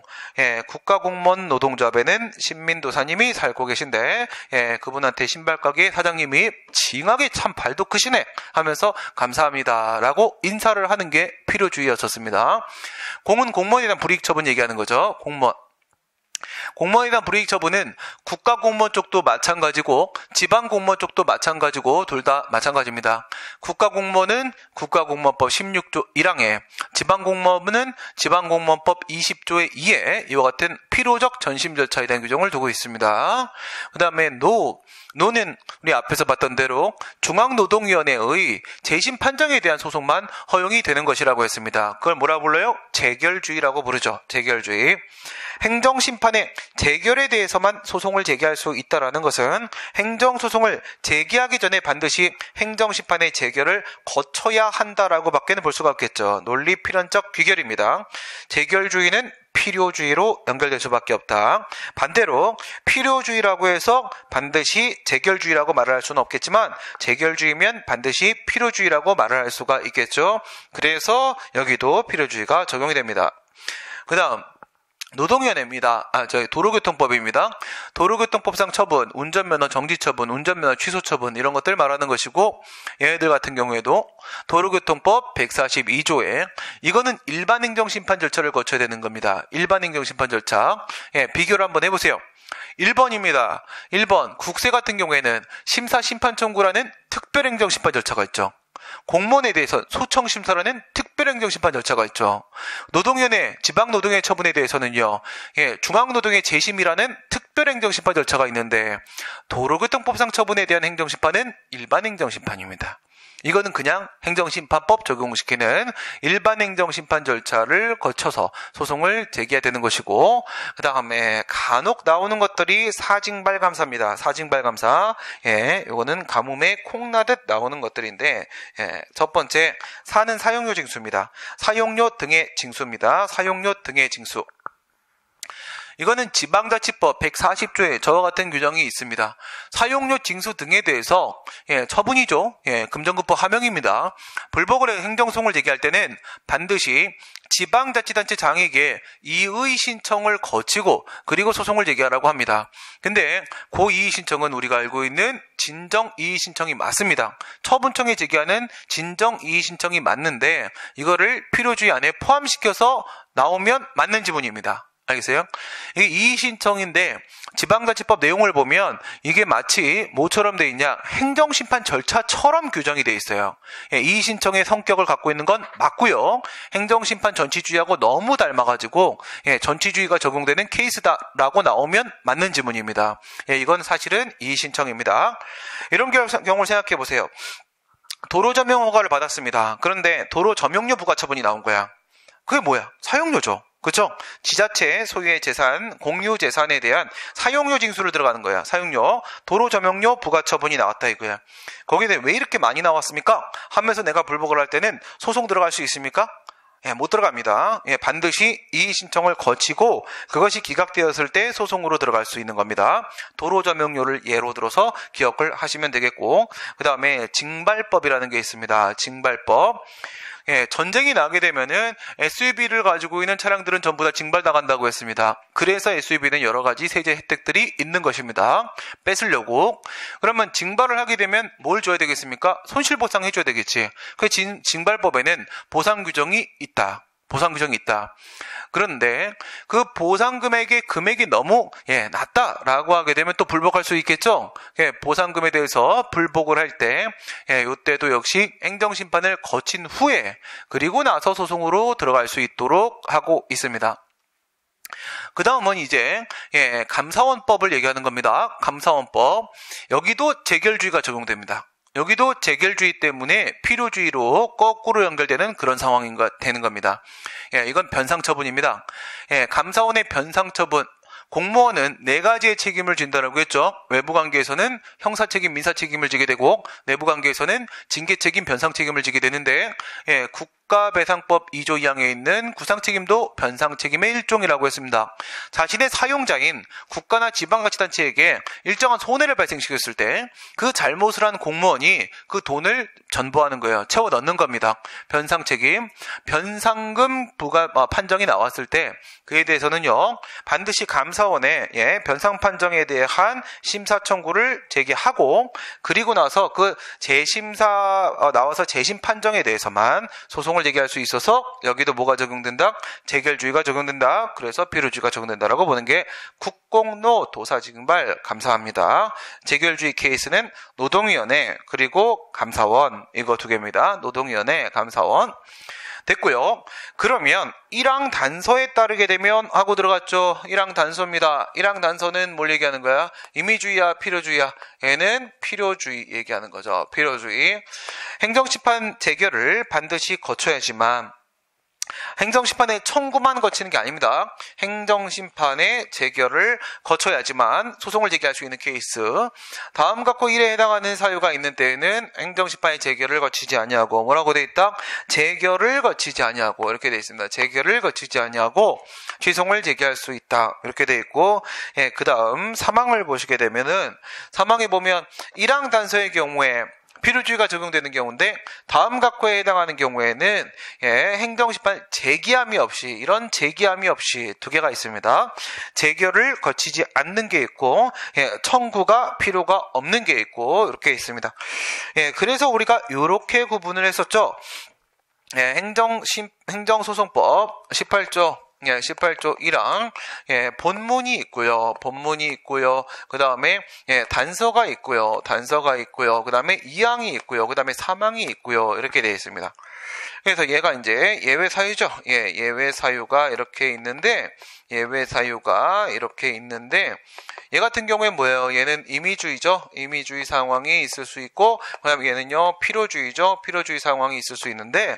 국가공무원 노동조합에는 신민도사님이 살고 계신데 그분한테 신발가게 사장님이 징하게 참 발도 크시네 하면서 감사합니다 라고 인사를 하는 게 필요주의였었습니다. 공은 공무원에 대한 불이익처분 얘기하는 거죠. 공무원에 대한 불이익 처분은 국가공무원 쪽도 마찬가지고 지방공무원 쪽도 마찬가지고 둘 다 마찬가지입니다. 국가공무원은 국가공무원법 16조 1항에 지방공무원은 지방공무원법 20조의 2에 이와 같은 필요적 전심 절차에 대한 규정을 두고 있습니다. 그 다음에 노는 우리 앞에서 봤던 대로 중앙노동위원회의 재심 판정에 대한 소송만 허용이 되는 것이라고 했습니다. 그걸 뭐라 불러요? 재결주의라고 부르죠. 재결주의. 행정심판의 재결에 대해서만 소송을 제기할 수 있다는 것은 행정소송을 제기하기 전에 반드시 행정심판의 재결을 거쳐야 한다라고 밖에는 볼 수가 없겠죠. 논리필연적 귀결입니다. 재결주의는 필요주의로 연결될 수밖에 없다. 반대로 필요주의라고 해서 반드시 재결주의라고 말을 할 수는 없겠지만 재결주의면 반드시 필요주의라고 말을 할 수가 있겠죠. 그래서 여기도 필요주의가 적용이 됩니다. 그 다음 노동위원회입니다. 도로교통법입니다. 도로교통법상 처분, 운전면허 정지처분, 운전면허 취소처분 이런 것들 말하는 것이고 얘네들 같은 경우에도 도로교통법 142조에 이거는 일반 행정심판 절차를 거쳐야 되는 겁니다. 일반 행정심판 절차. 비교를 한번 해보세요. 1번입니다. 1번 국세 같은 경우에는 심사 심판 청구라는 특별행정심판 절차가 있죠. 공무원에 대해서 소청심사라는 특별행정심판 절차가 있죠. 노동위원회, 지방노동위원회 처분에 대해서는요, 중앙노동위원회 재심이라는 특별행정심판 절차가 있는데 도로교통법상 처분에 대한 행정심판은 일반 행정심판입니다. 이거는 그냥 행정심판법 적용시키는 일반 행정심판 절차를 거쳐서 소송을 제기해야 되는 것이고 그 다음에 간혹 나오는 것들이 사징발감사입니다. 사징발감사. 이거는 가뭄에 콩나듯 나오는 것들인데 첫 번째 사는 사용료 징수입니다. 사용료 등의 징수입니다. 사용료 등의 징수. 이거는 지방자치법 140조에 저와 같은 규정이 있습니다. 사용료 징수 등에 대해서 처분이죠. 금전급부 하명입니다. 불복을 해 행정소송을 제기할 때는 반드시 지방자치단체 장에게 이의 신청을 거치고 그리고 소송을 제기하라고 합니다. 근데 그 이의 신청은 우리가 알고 있는 진정 이의 신청이 맞습니다. 처분청에 제기하는 진정 이의 신청이 맞는데 이거를 필요주의 안에 포함시켜서 나오면 맞는 지문입니다. 알겠어요? 이게 이의신청인데 지방자치법 내용을 보면 이게 마치 뭐처럼 돼 있냐? 행정심판 절차처럼 규정이 돼 있어요. 이의신청의 성격을 갖고 있는 건 맞고요. 행정심판 전치주의하고 너무 닮아가지고 전치주의가 적용되는 케이스다라고 나오면 맞는 지문입니다. 이건 사실은 이의신청입니다. 이런 경우를 생각해 보세요. 도로점용 허가를 받았습니다. 그런데 도로점용료 부과처분이 나온 거야. 그게 뭐야? 사용료죠. 그렇죠? 지자체 소유의 재산, 공유 재산에 대한 사용료 징수를 들어가는 거야. 사용료, 도로 점용료 부과처분이 나왔다 이거야. 거기에 왜 이렇게 많이 나왔습니까? 하면서 내가 불복을 할 때는 소송 들어갈 수 있습니까? 못 들어갑니다. 반드시 이의 신청을 거치고 그것이 기각되었을 때 소송으로 들어갈 수 있는 겁니다. 도로조명료를 예로 들어서 기억을 하시면 되겠고, 그 다음에 징발법이라는 게 있습니다. 징발법. 전쟁이 나게 되면은 SUV를 가지고 있는 차량들은 전부 다 징발당한다고 했습니다. 그래서 SUV는 여러 가지 세제 혜택들이 있는 것입니다. 뺏으려고. 그러면 징발을 하게 되면 뭘 줘야 되겠습니까? 손실보상 해줘야 되겠지. 그 징발법에는 보상 규정이 있다. 보상 규정이 있다. 그런데 그 보상 금액이 너무 낮다라고 하게 되면 또 불복할 수 있겠죠. 보상금에 대해서 불복을 할 때 이때도 역시 행정심판을 거친 후에 그리고 나서 소송으로 들어갈 수 있도록 하고 있습니다. 그 다음은 이제 감사원법을 얘기하는 겁니다. 감사원법. 여기도 재결주의가 적용됩니다. 여기도 재결주의 때문에 필요주의로 거꾸로 연결되는 그런 상황이 되는 겁니다. 이건 변상처분입니다. 감사원의 변상처분. 공무원은 4가지의 책임을 진다라고 했죠. 외부관계에서는 형사책임, 민사책임을 지게 되고 내부관계에서는 징계책임, 변상책임을 지게 되는데 국가배상법 2조 2항에 있는 구상책임도 변상책임의 일종이라고 했습니다. 자신의 사용자인 국가나 지방자치단체에게 일정한 손해를 발생시켰을 때 그 잘못을 한 공무원이 그 돈을 전부하는 거예요. 채워 넣는 겁니다. 변상책임, 변상금 부과 판정이 나왔을 때 그에 대해서는요 반드시 감사원에 변상 판정에 대한 심사 청구를 제기하고 그리고 나서 그 재심사 나와서 재심 판정에 대해서만 소송을 제기할 수 있어서 여기도 뭐가 적용된다? 재결주의가 적용된다. 그래서 필요주의가 적용된다라고 보는 게 국공노 도사징발 감사합니다. 재결주의 케이스는 노동위원회 그리고 감사원 이거 2개입니다. 노동위원회, 감사원. 됐고요. 그러면 1항 단서에 따르게 되면 하고 들어갔죠. 1항 단서입니다. 1항 단서는 뭘 얘기하는 거야? 임의주의야, 필요주의야? 얘는 필요주의 얘기하는 거죠. 필요주의. 행정심판 재결을 반드시 거쳐야지만 행정심판의 청구만 거치는 게 아닙니다. 행정심판의 재결을 거쳐야지만 소송을 제기할 수 있는 케이스. 다음 같고 1에 해당하는 사유가 있는 때에는 행정심판의 재결을 거치지 아니하고 뭐라고 돼 있다? 재결을 거치지 아니하고 이렇게 돼 있습니다. 재결을 거치지 아니하고 취송을 제기할 수 있다. 이렇게 돼 있고 그 다음 사망을 보시게 되면은 사망에 보면 1항 단서의 경우에 필요주의가 적용되는 경우인데 다음 각호에 해당하는 경우에는 행정심판 재기함이 없이 이런 재기함이 없이 2개가 있습니다. 재결을 거치지 않는 게 있고 청구가 필요가 없는 게 있고 이렇게 있습니다. 그래서 우리가 이렇게 구분을 했었죠. 행정소송법 18조 18조 1항 본문이 있고요. 본문이 있고요. 그 다음에 단서가 있고요. 단서가 있고요. 그 다음에 2항이 있고요. 그 다음에 3항이 있고요. 이렇게 되어 있습니다. 그래서 얘가 이제 예외 사유죠. 예외 사유가 이렇게 있는데 얘 같은 경우에 뭐예요? 얘는 임의주의죠. 임의주의 상황이 있을 수 있고 그 다음에 얘는요 필요주의죠. 필요주의 상황이 있을 수 있는데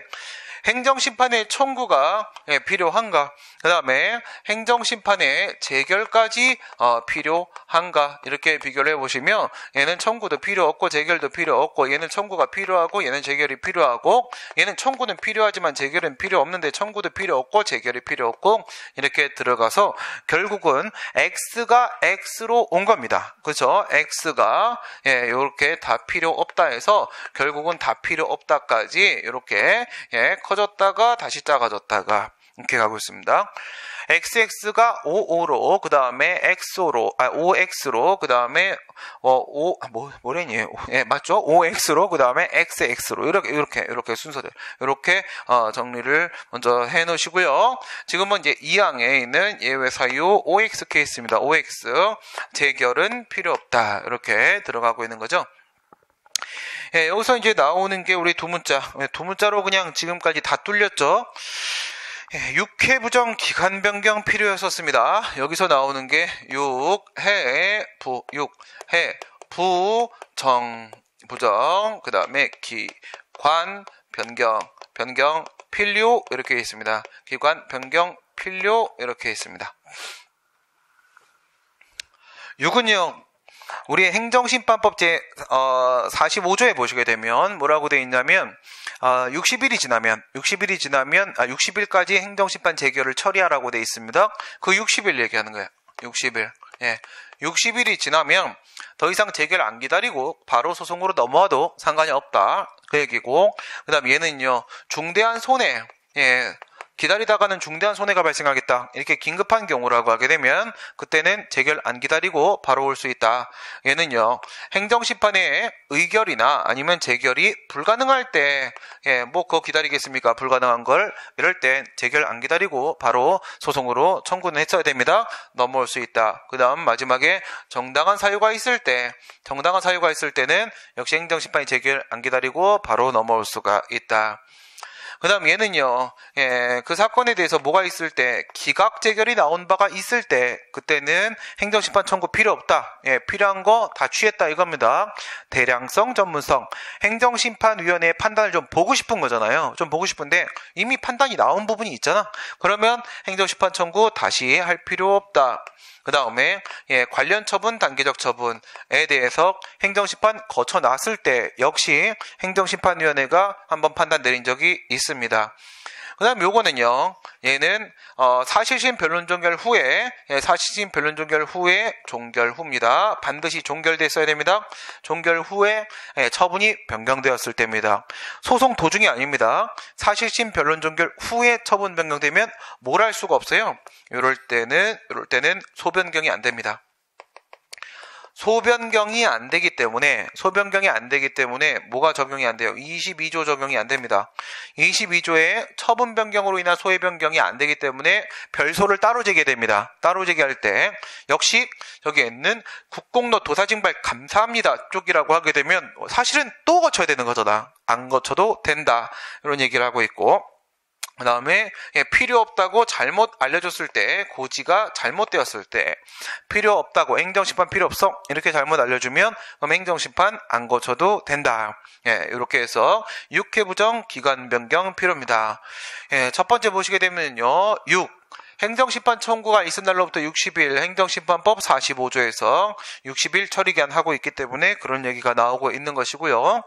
행정심판의 청구가 필요한가? 그 다음에 행정심판의 재결까지 필요한가? 이렇게 비교를 해보시면 얘는 청구도 필요 없고 재결도 필요 없고 얘는 청구가 필요하고 얘는 재결이 필요하고 얘는 청구는 필요하지만 재결은 필요 없는데 청구도 필요 없고 재결이 필요 없고 이렇게 들어가서 결국은 X가 X로 온 겁니다. 그렇죠? X가 이렇게 다 필요 없다 해서 결국은 다 필요 없다까지 이렇게 커졌다가 다시 작아졌다가 이렇게 가고 있습니다. XX가 55로 그 다음에 OX로 그 다음에 뭐래니? 맞죠? OX로 그 다음에 XX로 이렇게 순서대로 이렇게 정리를 먼저 해 놓으시고요. 지금은 이제 2항에 있는 예외 사유 OX 케이스입니다. OX 재결은 필요 없다 이렇게 들어가고 있는 거죠. 여기서 이제 나오는 게 우리 두 문자로 그냥 지금까지 다 뚫렸죠. 6회 부정 기간 변경 필요였었습니다. 여기서 나오는 게 6회 부정 그 다음에 기관 변경 필요 이렇게 있습니다. 기관 변경 필요 이렇게 있습니다. 6은요 우리 행정심판법 제 45조에 보시게 되면 뭐라고 되어 있냐면 60일이 지나면 60일까지 행정심판 재결을 처리하라고 되어 있습니다. 그 60일 얘기하는 거예요. 60일. 예. 60일이 지나면 더 이상 재결 안 기다리고 바로 소송으로 넘어와도 상관이 없다. 그 얘기고, 그 다음 얘는요, 중대한 손해, 예, 기다리다가는 중대한 손해가 발생하겠다. 이렇게 긴급한 경우라고 하게 되면 그때는 재결 안 기다리고 바로 올 수 있다. 얘는요, 행정심판의 의결이나 아니면 재결이 불가능할 때, 예, 뭐 그거 기다리겠습니까? 불가능한 걸. 이럴 땐 재결 안 기다리고 바로 소송으로 청구는 했어야 됩니다. 넘어올 수 있다. 그 다음 마지막에 정당한 사유가 있을 때는 역시 행정심판이 재결 안 기다리고 바로 넘어올 수가 있다. 그 다음 얘는요, 예, 그 사건에 대해서 뭐가 있을 때, 기각 재결이 나온 바가 있을 때, 그때는 행정심판 청구 필요 없다. 예, 필요한 거 다 취했다 이겁니다. 대량성, 전문성. 행정심판위원회의 판단을 좀 보고 싶은 거잖아요. 좀 보고 싶은데, 이미 판단이 나온 부분이 있잖아. 그러면 행정심판 청구 다시 할 필요 없다. 그 다음에 관련 처분, 단계적 처분에 대해서 행정심판 거쳐놨을 때 역시 행정심판위원회가 한번 판단 내린 적이 있습니다. 그 다음 요거는요, 얘는 사실심 변론 종결 후에, 사실심 변론 종결 후에 종결 후입니다. 반드시 종결됐어야 됩니다. 종결 후에 처분이 변경되었을 때입니다. 소송 도중이 아닙니다. 사실심 변론 종결 후에 처분 변경되면 뭘 할 수가 없어요. 이럴 때는 소변경이 안 됩니다. 소변경이 안 되기 때문에 뭐가 적용이 안 돼요? 22조 적용이 안 됩니다. 22조에 처분 변경으로 인한 소해 변경이 안 되기 때문에 별소를 따로 제기됩니다. 따로 제기할 때 역시 여기에 있는 국공로 도사징발 감사합니다 쪽이라고 하게 되면 사실은 또 거쳐야 되는 거잖아. 안 거쳐도 된다. 이런 얘기를 하고 있고, 그 다음에 필요 없다고 잘못 알려줬을 때, 고지가 잘못되었을 때, 필요 없다고, 행정심판 필요 없어 이렇게 잘못 알려주면 그럼 행정심판 안 거쳐도 된다. 이렇게 해서 6회 부정 기간 변경 필요입니다. 첫 번째 보시게 되면요, 6. 행정심판 청구가 있은 날로부터 60일 행정심판법 45조에서 60일 처리기한 하고 있기 때문에 그런 얘기가 나오고 있는 것이고요.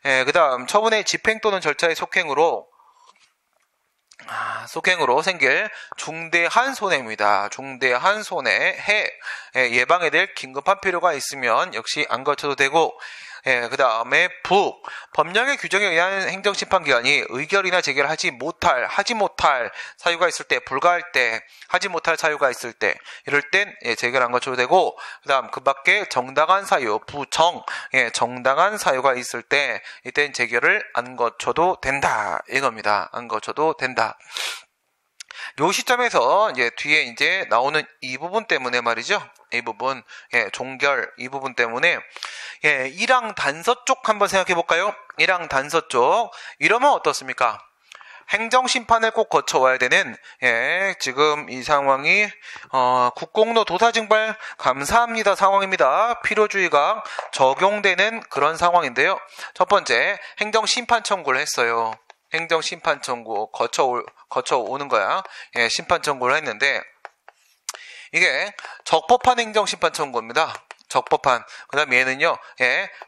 그 다음 처분의 집행 또는 절차의 속행으로 생길 중대한 손해입니다. 중대한 손해, 예방에 대해 긴급한 필요가 있으면 역시 안 거쳐도 되고, 그 다음에 법령의 규정에 의한 행정심판기관이 의결이나 재결을 하지 못할 사유가 있을 때, 불가할 때, 하지 못할 사유가 있을 때, 이럴 땐 재결 안 거쳐도 되고, 그 다음 그 밖에 정당한 사유, 정당한 사유가 있을 때, 이땐 재결을 안 거쳐도 된다. 이겁니다. 안 거쳐도 된다. 요 시점에서 뒤에 나오는 이 부분 때문에 말이죠. 이 부분, 종결, 이 부분 때문에, 1항 단서 쪽 한번 생각해 볼까요? 1항 단서 쪽. 이러면 어떻습니까? 행정심판을 꼭 거쳐와야 되는, 지금 이 상황이, 국공로 도사징발 감사합니다 상황입니다. 필요주의가 적용되는 그런 상황인데요. 첫 번째, 행정심판 청구를 했어요. 행정심판 청구, 거쳐오는 거야. 심판 청구를 했는데, 이게 적법한 행정심판 청구입니다. 적법한. 그 다음 얘는요,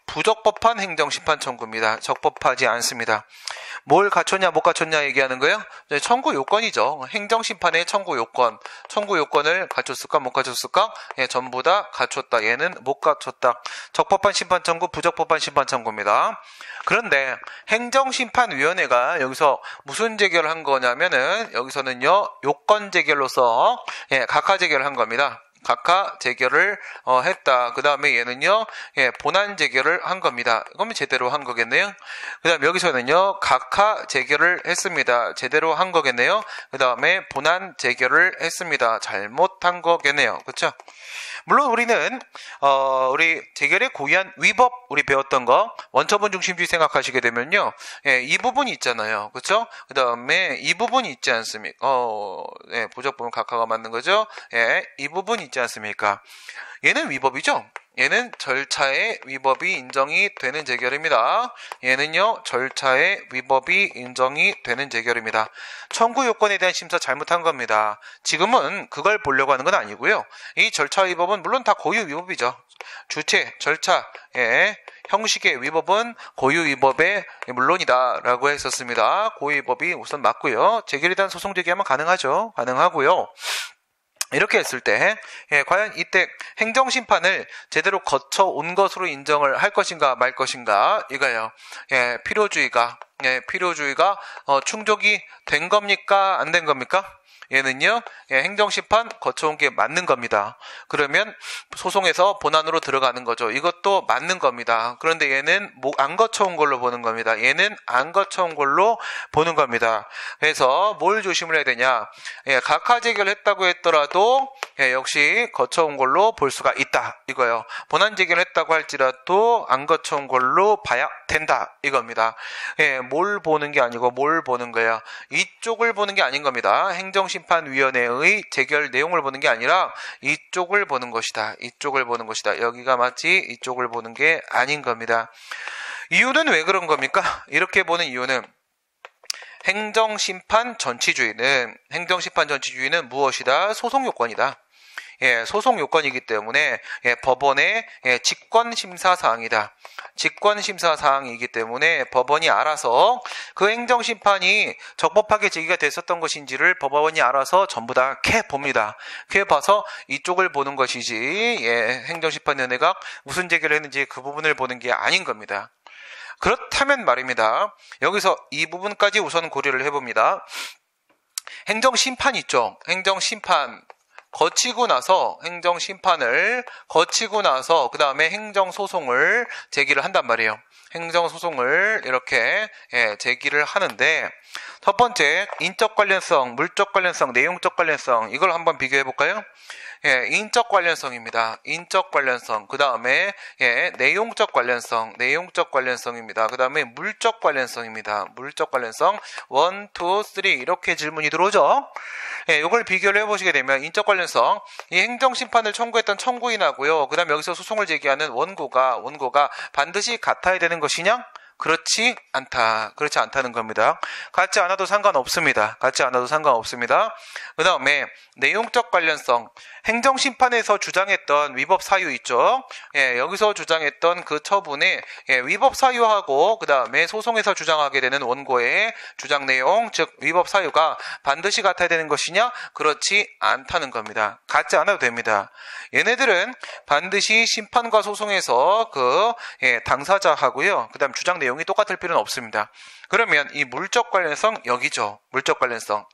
부적법한 행정심판 청구입니다. 적법하지 않습니다. 뭘 갖췄냐, 못 갖췄냐 얘기하는 거예요? 청구 요건이죠. 행정심판의 청구 요건. 청구 요건을 갖췄을까, 못 갖췄을까? 전부 다 갖췄다. 얘는 못 갖췄다. 적법한 심판 청구, 부적법한 심판 청구입니다. 그런데 행정심판위원회가 여기서 무슨 재결을 한 거냐면은 여기서는요, 요건 재결로서 각하 재결을 한 겁니다. 각하 재결을 했다. 그 다음에 얘는요, 본안 재결을 한 겁니다. 그러면 제대로 한 거겠네요. 그 다음 여기서는요, 각하 재결을 했습니다. 제대로 한 거겠네요. 그 다음에 본안 재결을 했습니다. 잘못한 거겠네요. 그렇죠? 물론 우리는 우리 재결의 고유한 위법, 우리 배웠던 거 원처분 중심주의 생각하시게 되면요, 이 부분이 있잖아요. 그렇죠? 그 다음에 이 부분이 있지 않습니까? 부적법은 각하가 맞는 거죠. 이 부분이 있지 않습니까? 얘는 위법이죠. 얘는 절차의 위법이 인정이 되는 재결입니다. 얘는요, 절차의 위법이 인정이 되는 재결입니다. 청구 요건에 대한 심사 잘못한 겁니다. 지금은 그걸 보려고 하는 건 아니고요. 이 절차 위법은 물론 다 고유 위법이죠. 주체, 절차의 형식의 위법은 고유 위법의 물론이다 라고 했었습니다. 고유 위법이 우선 맞고요. 재결에 대한 소송 제기하면 가능하죠. 가능하고요. 이렇게 했을 때 과연 이때 행정심판을 제대로 거쳐온 것으로 인정을 할 것인가 말 것인가 이거예요. 필요주의가 충족이 된 겁니까? 안 된 겁니까? 얘는요, 행정심판 거쳐온 게 맞는 겁니다. 그러면 소송에서 본안으로 들어가는 거죠. 이것도 맞는 겁니다. 그런데 얘는 안 거쳐온 걸로 보는 겁니다. 얘는 안 거쳐온 걸로 보는 겁니다. 그래서 뭘 조심을 해야 되냐? 각하제결을 했다고 했더라도 역시 거쳐온 걸로 볼 수가 있다. 이거예요. 본안 제결을 했다고 할지라도 안 거쳐온 걸로 봐야 된다. 이겁니다. 뭘 보는 게 아니고 뭘 보는 거야. 이쪽을 보는 게 아닌 겁니다. 행정심판위원회의 재결 내용을 보는 게 아니라 이쪽을 보는 것이다. 이쪽을 보는 것이다. 여기가 맞지 이쪽을 보는 게 아닌 겁니다. 이유는 왜 그런 겁니까? 이렇게 보는 이유는 행정심판 전치주의는 무엇이다? 소송요건이다. 소송 요건이기 때문에 법원의 직권심사사항이다. 직권심사사항이기 때문에 법원이 알아서 그 행정심판이 적법하게 제기가 됐었던 것인지를 법원이 알아서 전부 다 캐봅니다. 캐봐서 이쪽을 보는 것이지 행정심판위원회가 무슨 제기를 했는지 그 부분을 보는 게 아닌 겁니다. 그렇다면 말입니다. 여기서 이 부분까지 우선 고려를 해봅니다. 행정심판 있죠. 행정심판 행정심판을 거치고 나서 그 다음에 행정소송을 제기를 한단 말이에요. 행정소송을 이렇게 제기를 하는데 첫 번째 인적 관련성, 물적 관련성, 내용적 관련성 이걸 한번 비교해 볼까요? 인적 관련성입니다. 인적 관련성. 그 다음에 내용적 관련성입니다. 그 다음에 물적 관련성입니다. 물적 관련성 1, 2, 3 이렇게 질문이 들어오죠. 이걸 비교를 해보시게 되면 인적 관련성, 이 행정심판을 청구했던 청구인하고요. 그 다음에 여기서 소송을 제기하는 원고가 반드시 같아야 되는 것이냐? 그렇지 않다는 겁니다. 같지 않아도 상관없습니다. 그 다음에 내용적 관련성, 행정심판에서 주장했던 위법 사유 있죠. 여기서 주장했던 그 처분의 위법 사유하고 그 다음에 소송에서 주장하게 되는 원고의 주장 내용, 즉 위법 사유가 반드시 같아야 되는 것이냐? 그렇지 않다는 겁니다. 같지 않아도 됩니다. 얘네들은 반드시 심판과 소송에서 당사자하고요. 그 다음 주장 내용이 똑같을 필요는 없습니다. 그러면 이 물적 관련성 여기죠. 물적 관련성.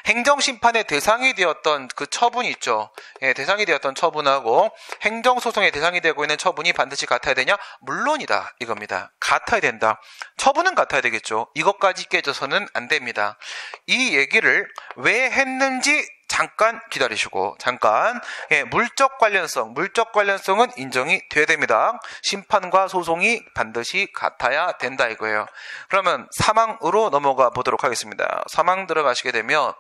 행정심판의 대상이 되었던 그 처분이 있죠. 대상이 되었던 처분하고 행정소송의 대상이 되고 있는 처분이 반드시 같아야 되냐? 물론이다. 이겁니다. 같아야 된다. 처분은 같아야 되겠죠. 이것까지 깨져서는 안 됩니다. 이 얘기를 왜 했는지 잠깐 기다리시고 물적 관련성은 인정이 돼야 됩니다. 심판과 소송이 반드시 같아야 된다 이거예요. 그러면 사망으로 넘어가 보도록 하겠습니다. 사망 들어가시게 되면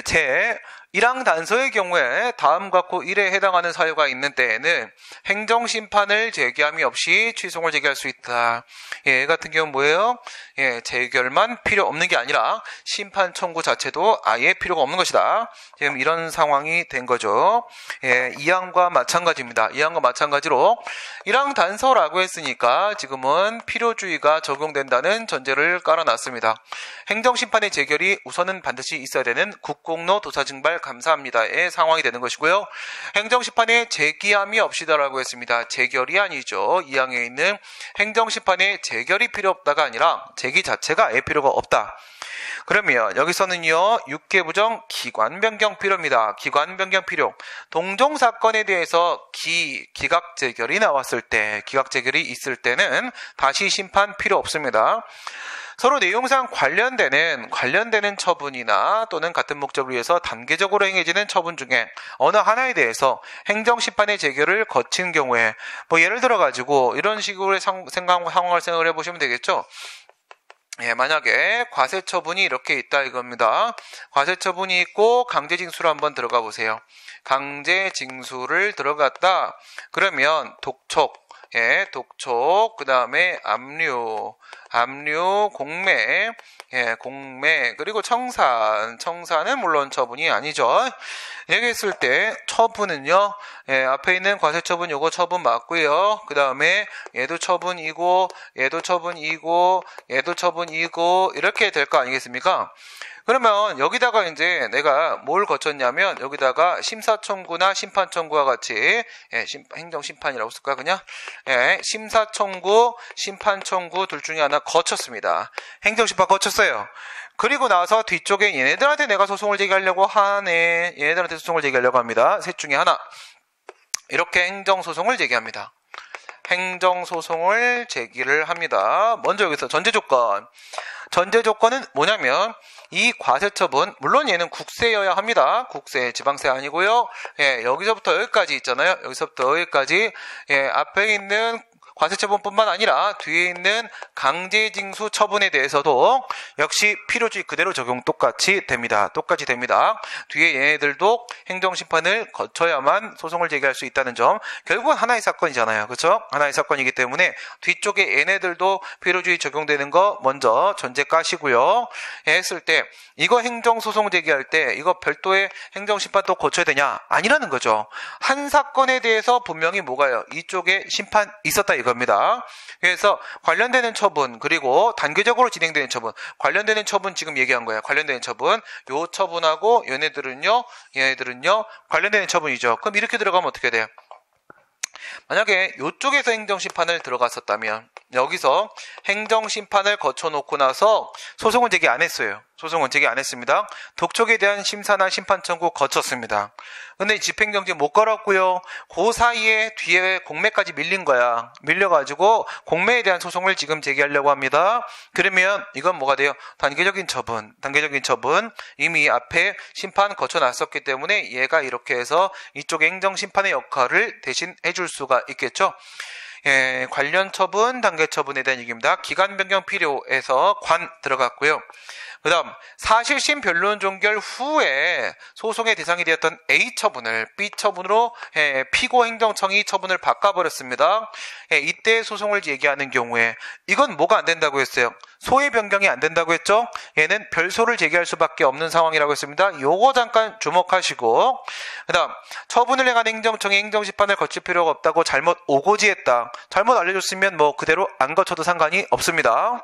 제 1항 단서의 경우에 다음과 같고 1에 해당하는 사유가 있는 때에는 행정심판을 제기함이 없이 취소를 제기할 수 있다. 같은 경우는 뭐예요? 재결만 필요 없는 게 아니라 심판 청구 자체도 아예 필요가 없는 것이다. 지금 이런 상황이 된 거죠. 2항과 마찬가지입니다. 2항과 마찬가지로 1항 단서라고 했으니까 지금은 필요주의가 적용된다는 전제를 깔아놨습니다. 행정심판의 재결이 우선은 반드시 있어야 되는 국공로 도사증발 감사합니다의 상황이 되는 것이고요. 행정심판의 제기함이 없이다라고 했습니다. 재결이 아니죠. 2항에 있는 행정심판의 재결이 필요 없다가 아니라 제기 자체가 아예 필요가 없다. 그러면 여기서는요. 6개 부정 기관 변경 필요입니다. 기관 변경 필요. 동종 사건에 대해서 기각 재결이 나왔을 때, 기각 재결이 있을 때는 다시 심판 필요 없습니다. 서로 내용상 관련되는 처분이나 또는 같은 목적을 위해서 단계적으로 행해지는 처분 중에 어느 하나에 대해서 행정심판의 재결을 거친 경우에 예를 들어 가지고 이런 식으로 상황을 생각을 해보시면 되겠죠. 만약에 과세처분이 이렇게 있다 이겁니다. 과세처분이 있고 강제징수로 한번 들어가 보세요. 강제징수를 들어갔다. 그러면 독촉, 독촉, 그 다음에 압류, 공매, 공매, 그리고 청산은 물론 처분이 아니죠. 얘기했을 때 처분은요, 앞에 있는 과세처분 요거 처분 맞고요. 그 다음에 얘도 처분이고, 얘도 처분이고, 얘도 처분이고, 이렇게 될 거 아니겠습니까? 그러면 여기다가 이제 내가 뭘 거쳤냐면 여기다가 심사청구나 심판청구와 같이 행정심판이라고 쓸까 그냥 심사청구, 심판청구 둘 중에 하나 거쳤습니다. 행정심판 거쳤어요. 그리고 나서 뒤쪽에 얘네들한테 내가 소송을 제기하려고 하네. 얘네들한테 소송을 제기하려고 합니다. 셋 중에 하나. 이렇게 행정소송을 제기합니다. 행정소송을 제기를 합니다. 먼저 여기서 전제조건. 전제조건은 뭐냐면 이 과세처분, 물론 얘는 국세여야 합니다. 국세, 지방세 아니고요. 여기서부터 여기까지 있잖아요. 여기서부터 여기까지 앞에 있는 과세처분뿐만 아니라 뒤에 있는 강제징수 처분에 대해서도 역시 필요주의 그대로 적용 똑같이 됩니다. 뒤에 얘네들도 행정심판을 거쳐야만 소송을 제기할 수 있다는 점. 결국은 하나의 사건이잖아요. 그렇죠? 하나의 사건이기 때문에 뒤쪽에 얘네들도 필요주의 적용되는 거 먼저 전제 까시고요. 했을 때 이거 행정소송 제기할 때 이거 별도의 행정심판 또 거쳐야 되냐? 아니라는 거죠. 한 사건에 대해서 분명히 뭐가요? 이쪽에 심판 있었다 이겁니다. 그래서 관련되는 처분 그리고 단계적으로 진행되는 처분, 관련되는 처분 지금 얘기한 거예요. 관련되는 처분, 요 처분하고 얘네들은요 관련되는 처분이죠. 그럼 이렇게 들어가면 어떻게 돼요? 만약에 이쪽에서 행정심판을 들어갔었다면 여기서 행정심판을 거쳐놓고 나서 소송은 제기 안 했어요. 소송은 제기 안 했습니다. 독촉에 대한 심사나 심판 청구 거쳤습니다. 근데 집행정지 못 걸었고요. 그 사이에 뒤에 공매까지 밀린 거야. 밀려가지고 공매에 대한 소송을 지금 제기하려고 합니다. 그러면 이건 뭐가 돼요? 단계적인 처분. 이미 앞에 심판 거쳐놨었기 때문에 얘가 이렇게 해서 이쪽 행정심판의 역할을 대신 해줄 수가 있겠죠. 관련 처분, 단계 처분에 대한 얘기입니다. 기간 변경 필요해서 관 들어갔고요. 그 다음 사실심 변론 종결 후에 소송의 대상이 되었던 A 처분을 B 처분으로 피고 행정청이 처분을 바꿔버렸습니다. 이때 소송을 제기하는 경우에 이건 뭐가 안 된다고 했어요? 소의 변경이 안 된다고 했죠? 얘는 별소를 제기할 수밖에 없는 상황이라고 했습니다. 요거 잠깐 주목하시고, 그 다음 처분을 행한 행정청이 행정심판을 거칠 필요가 없다고 잘못 오고지했다. 잘못 알려줬으면 뭐 그대로 안 거쳐도 상관이 없습니다.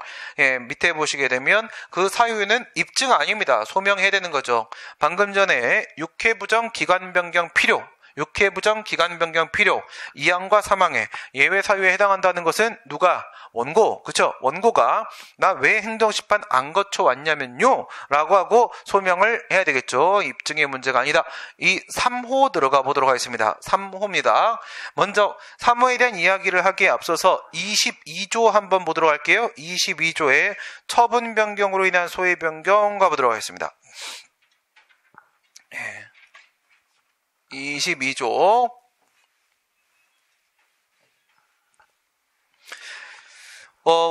밑에 보시게 되면 그 사유는 입증 아닙니다. 소명해야 되는 거죠. 방금 전에 6회 부정 기간 변경 필요, 6회 부정 기간 변경 필요, 2항과 3항에 예외 사유에 해당한다는 것은 누가? 원고, 그쵸? 원고가 나 왜 행정심판 안 거쳐 왔냐면요 라고 하고 소명을 해야 되겠죠. 입증의 문제가 아니다. 이 3호 들어가 보도록 하겠습니다. 3호입니다. 먼저 3호에 대한 이야기를 하기에 앞서서 22조 한번 보도록 할게요. 22조에 처분 변경으로 인한 소의 변경 가보도록 하겠습니다. 22조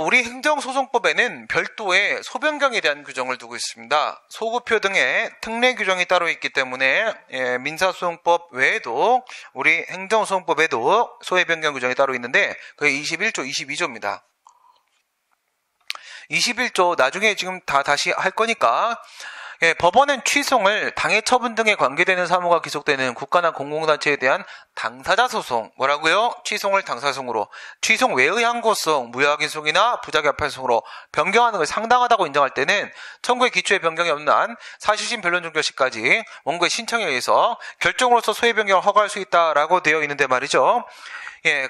우리 행정소송법에는 별도의 소변경에 대한 규정을 두고 있습니다. 소구표 등의 특례 규정이 따로 있기 때문에 민사소송법 외에도 우리 행정소송법에도 소외변경 규정이 따로 있는데 그게 21조, 22조입니다. 21조 나중에 지금 다시 할 거니까 법원은 취송을 당해 처분 등에 관계되는 사무가 기속되는 국가나 공공단체에 대한 당사자 소송, 뭐라고요? 취송을 당사소송으로, 취송 외의 항고성, 무효확인소송이나 부작위합판소송으로 변경하는 것이 상당하다고 인정할 때는 청구의 기초에 변경이 없는 한 사실심 변론 종결 시까지 원고의 신청에 의해서 결정으로서 소외 변경을 허가할 수 있다라고 되어 있는데 말이죠.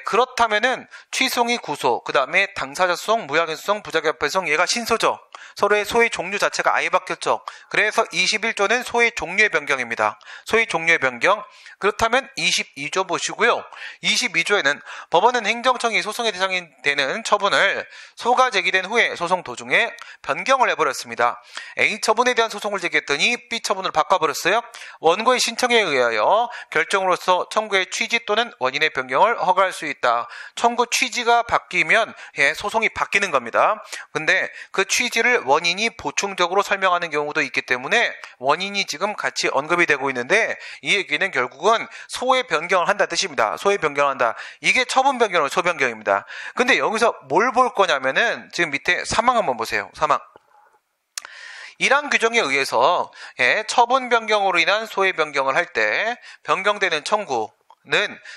그렇다면은 취송이 구소, 그 다음에 당사자 소송, 무효확인소송, 부작위합판소송, 얘가 신소죠. 서로의 소의 종류 자체가 아예 바뀌었죠. 그래서 21조는 소의 종류의 변경입니다. 소의 종류의 변경. 그렇다면 22조 보시고요. 22조에는 법원은 행정청이 소송의 대상이 되는 처분을 소가 제기된 후에 소송 도중에 변경을 해버렸습니다. A 처분에 대한 소송을 제기했더니 B 처분을 바꿔버렸어요. 원고의 신청에 의하여 결정으로서 청구의 취지 또는 원인의 변경을 허가할 할 수 있다. 청구 취지가 바뀌면 소송이 바뀌는 겁니다. 근데 그 취지를 원인이 보충적으로 설명하는 경우도 있기 때문에 원인이 지금 같이 언급이 되고 있는데 이 얘기는 결국은 소의 변경을 한다 뜻입니다. 소의 변경을 한다. 이게 처분 변경은 소변경입니다. 근데 여기서 뭘 볼 거냐면은 지금 밑에 사망 한번 보세요. 사망. 이란 규정에 의해서 처분 변경으로 인한 소의 변경을 할 때 변경되는 청구는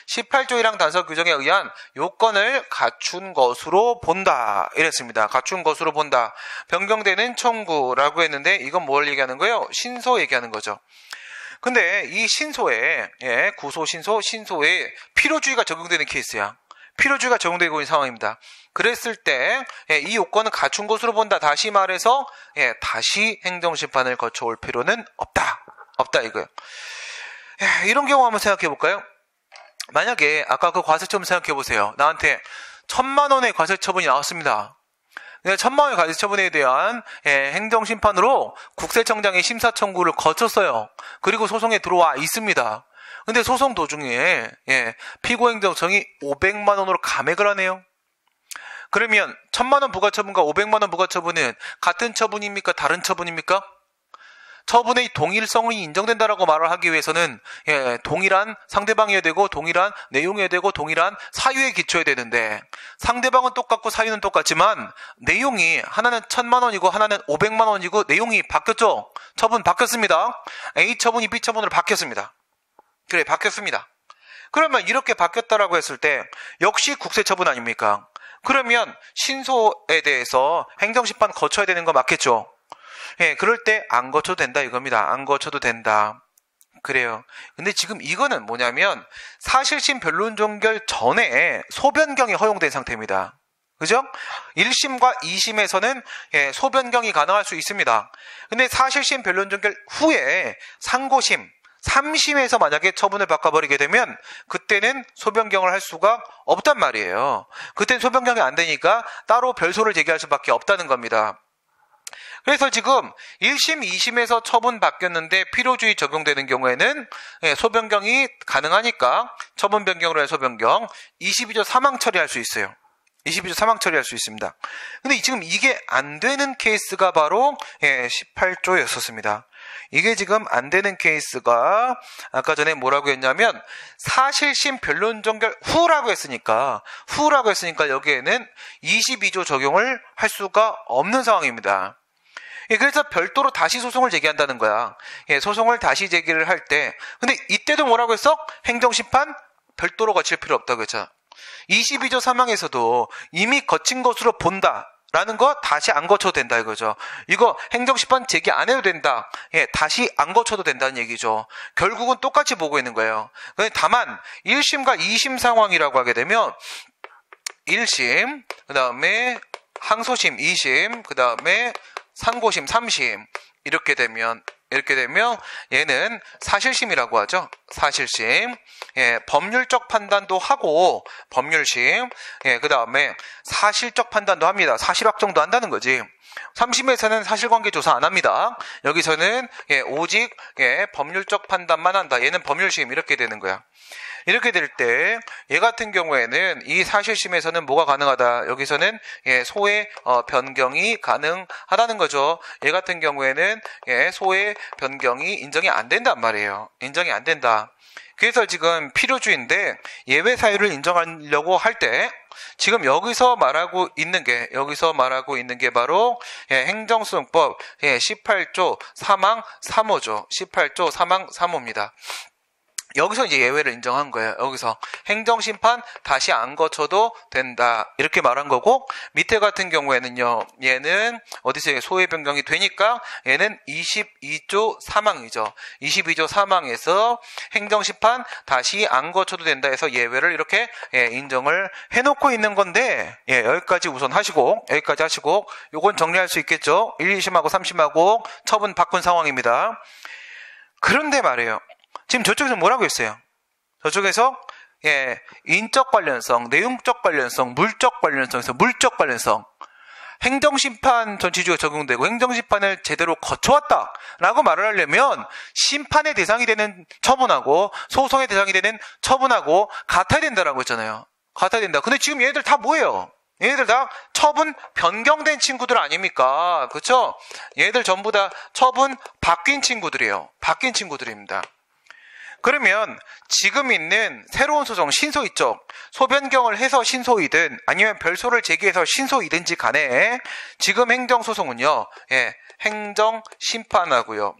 18조 1항 단서 규정에 의한 요건을 갖춘 것으로 본다. 이랬습니다. 갖춘 것으로 본다. 변경되는 청구라고 했는데 이건 뭘 얘기하는 거예요? 신소 얘기하는 거죠. 근데 이 신소에 구소, 신소에 필요주의가 적용되는 케이스야. 필요주의가 적용되고 있는 상황입니다. 그랬을 때 이 요건은 갖춘 것으로 본다. 다시 말해서 다시 행정심판을 거쳐올 필요는 없다 이거예요. 이런 경우 한번 생각해 볼까요? 만약에 아까 그 과세처분 생각해 보세요. 나한테 1,000만 원의 과세처분이 나왔습니다. 1,000만 원의 과세처분에 대한 행정심판으로 국세청장의 심사 청구를 거쳤어요. 그리고 소송에 들어와 있습니다. 근데 소송 도중에 피고행정청이 500만 원으로 감액을 하네요. 그러면 1,000만 원 부가처분과 500만 원 부가처분은 같은 처분입니까? 다른 처분입니까? 처분의 동일성이 인정된다라고 말을 하기 위해서는 동일한 상대방이어야 되고 동일한 내용이어야 되고 동일한 사유에 기초해야 되는데 상대방은 똑같고 사유는 똑같지만 내용이 하나는 1,000만 원이고 하나는 500만 원이고 내용이 바뀌었죠. 처분 바뀌었습니다. A 처분이 B 처분으로 바뀌었습니다. 그래, 바뀌었습니다. 그러면 이렇게 바뀌었다라고 했을 때 역시 국세처분 아닙니까? 그러면 신소에 대해서 행정심판 거쳐야 되는 거 맞겠죠? 그럴 때 안 거쳐도 된다 이겁니다. 안 거쳐도 된다. 그래요. 근데 지금 이거는 뭐냐면 사실심 변론 종결 전에 소변경이 허용된 상태입니다. 그죠? 1심과 2심에서는 소변경이 가능할 수 있습니다. 근데 사실심 변론 종결 후에 상고심 3심에서 만약에 처분을 바꿔버리게 되면 그때는 소변경을 할 수가 없단 말이에요. 그때는 소변경이 안 되니까 따로 별소를 제기할 수밖에 없다는 겁니다. 그래서 지금 1심, 2심에서 처분 바뀌었는데 필요주의 적용되는 경우에는 소변경이 가능하니까 처분 변경으로 해서 소변경 22조 사망 처리할 수 있어요. 22조 사망 처리할 수 있습니다. 근데 지금 이게 안 되는 케이스가 바로 18조였었습니다. 이게 지금 안 되는 케이스가 아까 전에 뭐라고 했냐면 사실심 변론 종결 후라고 했으니까 여기에는 22조 적용을 할 수가 없는 상황입니다. 그래서 별도로 다시 소송을 제기한다는 거야. 소송을 다시 제기를 할 때 근데 이때도 뭐라고 했어? 행정심판 별도로 거칠 필요 없다고 했잖아. 22조 사망에서도 이미 거친 것으로 본다 라는 거 다시 안 거쳐도 된다 이거죠. 이거 행정심판 제기 안 해도 된다. 다시 안 거쳐도 된다는 얘기죠. 결국은 똑같이 보고 있는 거예요. 다만 1심과 2심 상황이라고 하게 되면 1심, 그 다음에 항소심 2심, 그 다음에 상고심 3심 이렇게 되면 얘는 사실심이라고 하죠. 사실심. 법률적 판단도 하고 법률심. 그 다음에 사실적 판단도 합니다. 사실 확정도 한다는 거지. 3심에서는 사실관계 조사 안 합니다. 여기서는 오직 법률적 판단만 한다. 얘는 법률심 이렇게 되는 거야. 이렇게 될 때 얘 같은 경우에는 이 사실심에서는 뭐가 가능하다. 여기서는 소의 변경이 가능하다는 거죠. 얘 같은 경우에는 소의 변경이 인정이 안 된단 말이에요. 인정이 안 된다. 그래서 지금 필요주의인데 예외 사유를 인정하려고 할 때 지금 여기서 말하고 있는 게 바로 행정소송법 18조 사망 3호죠. 18조 사망 3호입니다. 여기서 이제 예외를 인정한 거예요. 여기서 행정심판 다시 안 거쳐도 된다. 이렇게 말한 거고, 밑에 같은 경우에는요, 얘는 어디서 소의 변경이 되니까 얘는 22조 사망이죠. 22조 사망에서 행정심판 다시 안 거쳐도 된다 해서 예외를 이렇게 인정을 해놓고 있는 건데, 여기까지 우선 하시고, 요건 정리할 수 있겠죠? 1, 2심하고 3심하고 처분 바꾼 상황입니다. 그런데 말이에요. 지금 저쪽에서 뭐라고 했어요? 저쪽에서 인적 관련성, 내용적 관련성, 물적 관련성에서 물적 관련성 행정심판 전치주가 적용되고 행정심판을 제대로 거쳐왔다라고 말을 하려면 심판의 대상이 되는 처분하고 소송의 대상이 되는 처분하고 같아야 된다라고 했잖아요. 같아야 된다. 근데 지금 얘네들 다 뭐예요? 얘네들 다 처분 변경된 친구들 아닙니까? 그쵸? 얘네들 전부 다 처분 바뀐 친구들이에요. 바뀐 친구들입니다. 그러면 지금 있는 새로운 소송, 신소 있죠? 소변경을 해서 신소이든 아니면 별소를 제기해서 신소이든지 간에 지금 행정소송은요, 예, 행정심판하고요.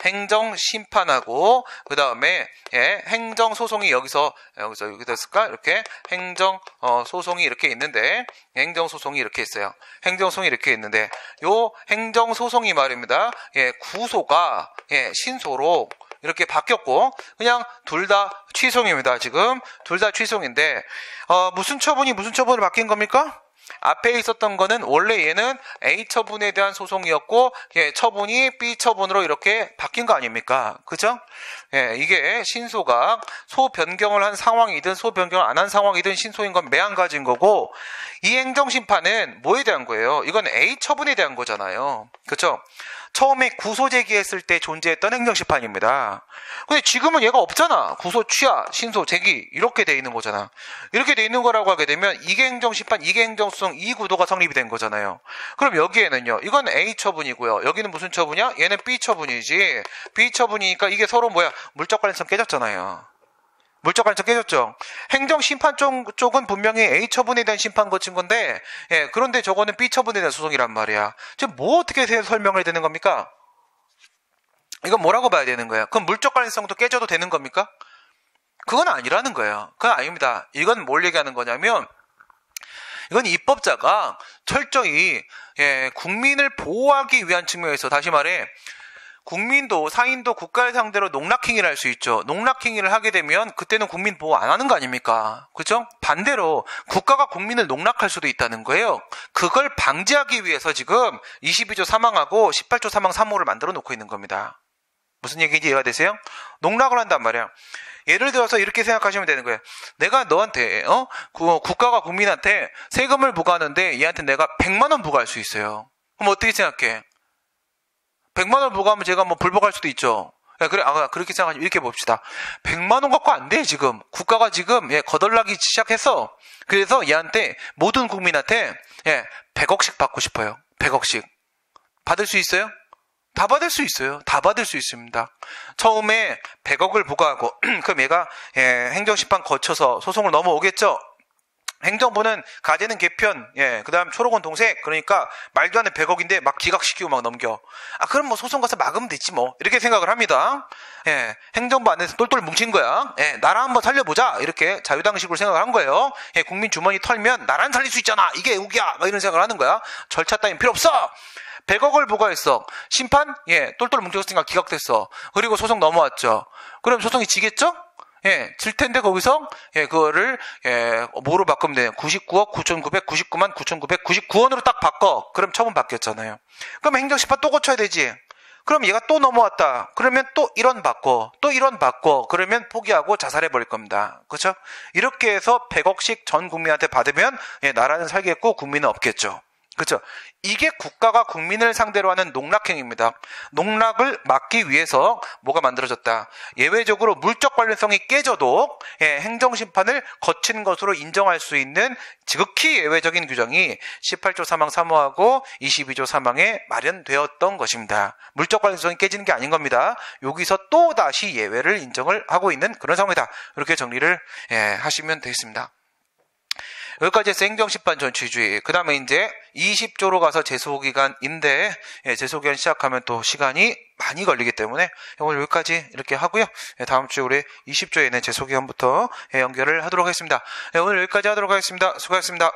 행정심판하고 그 다음에 예, 행정소송이 여기서 됐을까? 이렇게 행정소송이 이렇게 있는데 행정소송이 이렇게 있어요. 행정소송이 이렇게 있는데 요 행정소송이 말입니다. 예, 구소가 예, 신소로 이렇게 바뀌었고 그냥 둘 다 취소입니다. 지금 둘 다 취소인데 무슨 처분이 무슨 처분으로 바뀐 겁니까? 앞에 있었던 거는 원래 얘는 A 처분에 대한 소송이었고 예, 처분이 B 처분으로 이렇게 바뀐 거 아닙니까? 그죠? 예, 이게 신소가 소 변경을 한 상황이든 소 변경을 안 한 상황이든 신소인 건 매한가지인 거고 이 행정심판은 뭐에 대한 거예요? 이건 A 처분에 대한 거잖아요. 그렇죠? 처음에 구소 제기했을 때 존재했던 행정심판입니다. 근데 지금은 얘가 없잖아. 구소 취하, 신소 제기 이렇게 돼 있는 거잖아. 이렇게 돼 있는 거라고 하게 되면 이게 행정심판, 이게 행정소송 이 구도가 성립이 된 거잖아요. 그럼 여기에는요. 이건 A 처분이고요. 여기는 무슨 처분이야? 얘는 B 처분이지. B 처분이니까 이게 서로 뭐야? 물적 관련성 깨졌잖아요. 물적 관련성 깨졌죠. 행정심판 쪽은 분명히 A 처분에 대한 심판 거친 건데 예, 그런데 저거는 B 처분에 대한 소송이란 말이야. 지금 뭐 어떻게 설명을 해야 되는 겁니까? 이건 뭐라고 봐야 되는 거야? 그럼 물적 관련성도 깨져도 되는 겁니까? 그건 아니라는 거예요. 그건 아닙니다. 이건 뭘 얘기하는 거냐면 이건 입법자가 철저히 예, 국민을 보호하기 위한 측면에서 다시 말해 국민도 사인도 국가를 상대로 농락행위를 할 수 있죠. 농락행위를 하게 되면 그때는 국민 보호 안 하는 거 아닙니까? 그죠? 반대로 국가가 국민을 농락할 수도 있다는 거예요. 그걸 방지하기 위해서 지금 22조 사망하고 18조 사망 3호를 만들어 놓고 있는 겁니다. 무슨 얘기인지 이해가 되세요? 농락을 한단 말이야. 예를 들어서 이렇게 생각하시면 되는 거예요. 내가 너한테 국가가 국민한테 세금을 부과하는데 얘한테 내가 100만 원 부과할 수 있어요. 그럼 어떻게 생각해? 100만 원 부과하면 제가 뭐 불복할 수도 있죠. 야, 그래, 그렇게 생각하시면 이렇게 봅시다. 100만 원 갖고 안 돼, 지금. 국가가 지금, 예, 거덜나기 시작했어. 그래서 얘한테, 모든 국민한테, 예, 100억씩 받고 싶어요. 100억씩. 받을 수 있어요? 다 받을 수 있어요. 다 받을 수 있습니다. 처음에 100억을 부과하고, 그럼 얘가, 예, 행정심판 거쳐서 소송을 넘어오겠죠? 행정부는 가재는 개편, 예, 그 다음 초록은 동색, 그러니까 말도 안 되는 100억인데 막 기각시키고 막 넘겨. 그럼 뭐 소송 가서 막으면 되지 뭐. 이렇게 생각을 합니다. 예, 행정부 안에서 똘똘 뭉친 거야. 예, 나라 한번 살려보자. 이렇게 자유당식으로 생각을 한 거예요. 예, 국민 주머니 털면 나라는 살릴 수 있잖아. 이게 우기야. 막 이런 생각을 하는 거야. 절차 따윈 필요 없어! 100억을 부과했어. 심판? 예, 똘똘 뭉쳤으니까 기각됐어. 그리고 소송 넘어왔죠. 그럼 소송이 지겠죠? 예, 질 텐데 거기서 예, 그거를 예, 뭐로 바꾸면 돼요? 99억 9,999만 9,999원으로 딱 바꿔. 그럼 처분 바뀌었잖아요. 그럼 행정심판 또 고쳐야 되지. 그럼 얘가 또 넘어왔다. 그러면 또 1원 바꿔. 또 1원 바꿔. 그러면 포기하고 자살해 버릴 겁니다. 그렇죠? 이렇게 해서 100억씩 전 국민한테 받으면 예, 나라는 살겠고 국민은 없겠죠. 그렇죠? 이게 국가가 국민을 상대로 하는 농락행위입니다. 농락을 막기 위해서 뭐가 만들어졌다. 예외적으로 물적 관련성이 깨져도 예, 행정심판을 거친 것으로 인정할 수 있는 지극히 예외적인 규정이 18조 사망 3호하고 22조 사망에 마련되었던 것입니다. 물적 관련성이 깨지는 게 아닌 겁니다. 여기서 또 다시 예외를 인정을 하고 있는 그런 상황이다. 이렇게 정리를 예, 하시면 되겠습니다. 여기까지 해서 행정심판 전취주의. 그 다음에 이제 20조로 가서 제소기간인데, 예, 제소기간 시작하면 또 시간이 많이 걸리기 때문에 오늘 여기까지 이렇게 하고요. 예, 다음 주에 우리 20조에는 제소기간부터 예, 연결을 하도록 하겠습니다. 예, 오늘 여기까지 하도록 하겠습니다. 수고하셨습니다.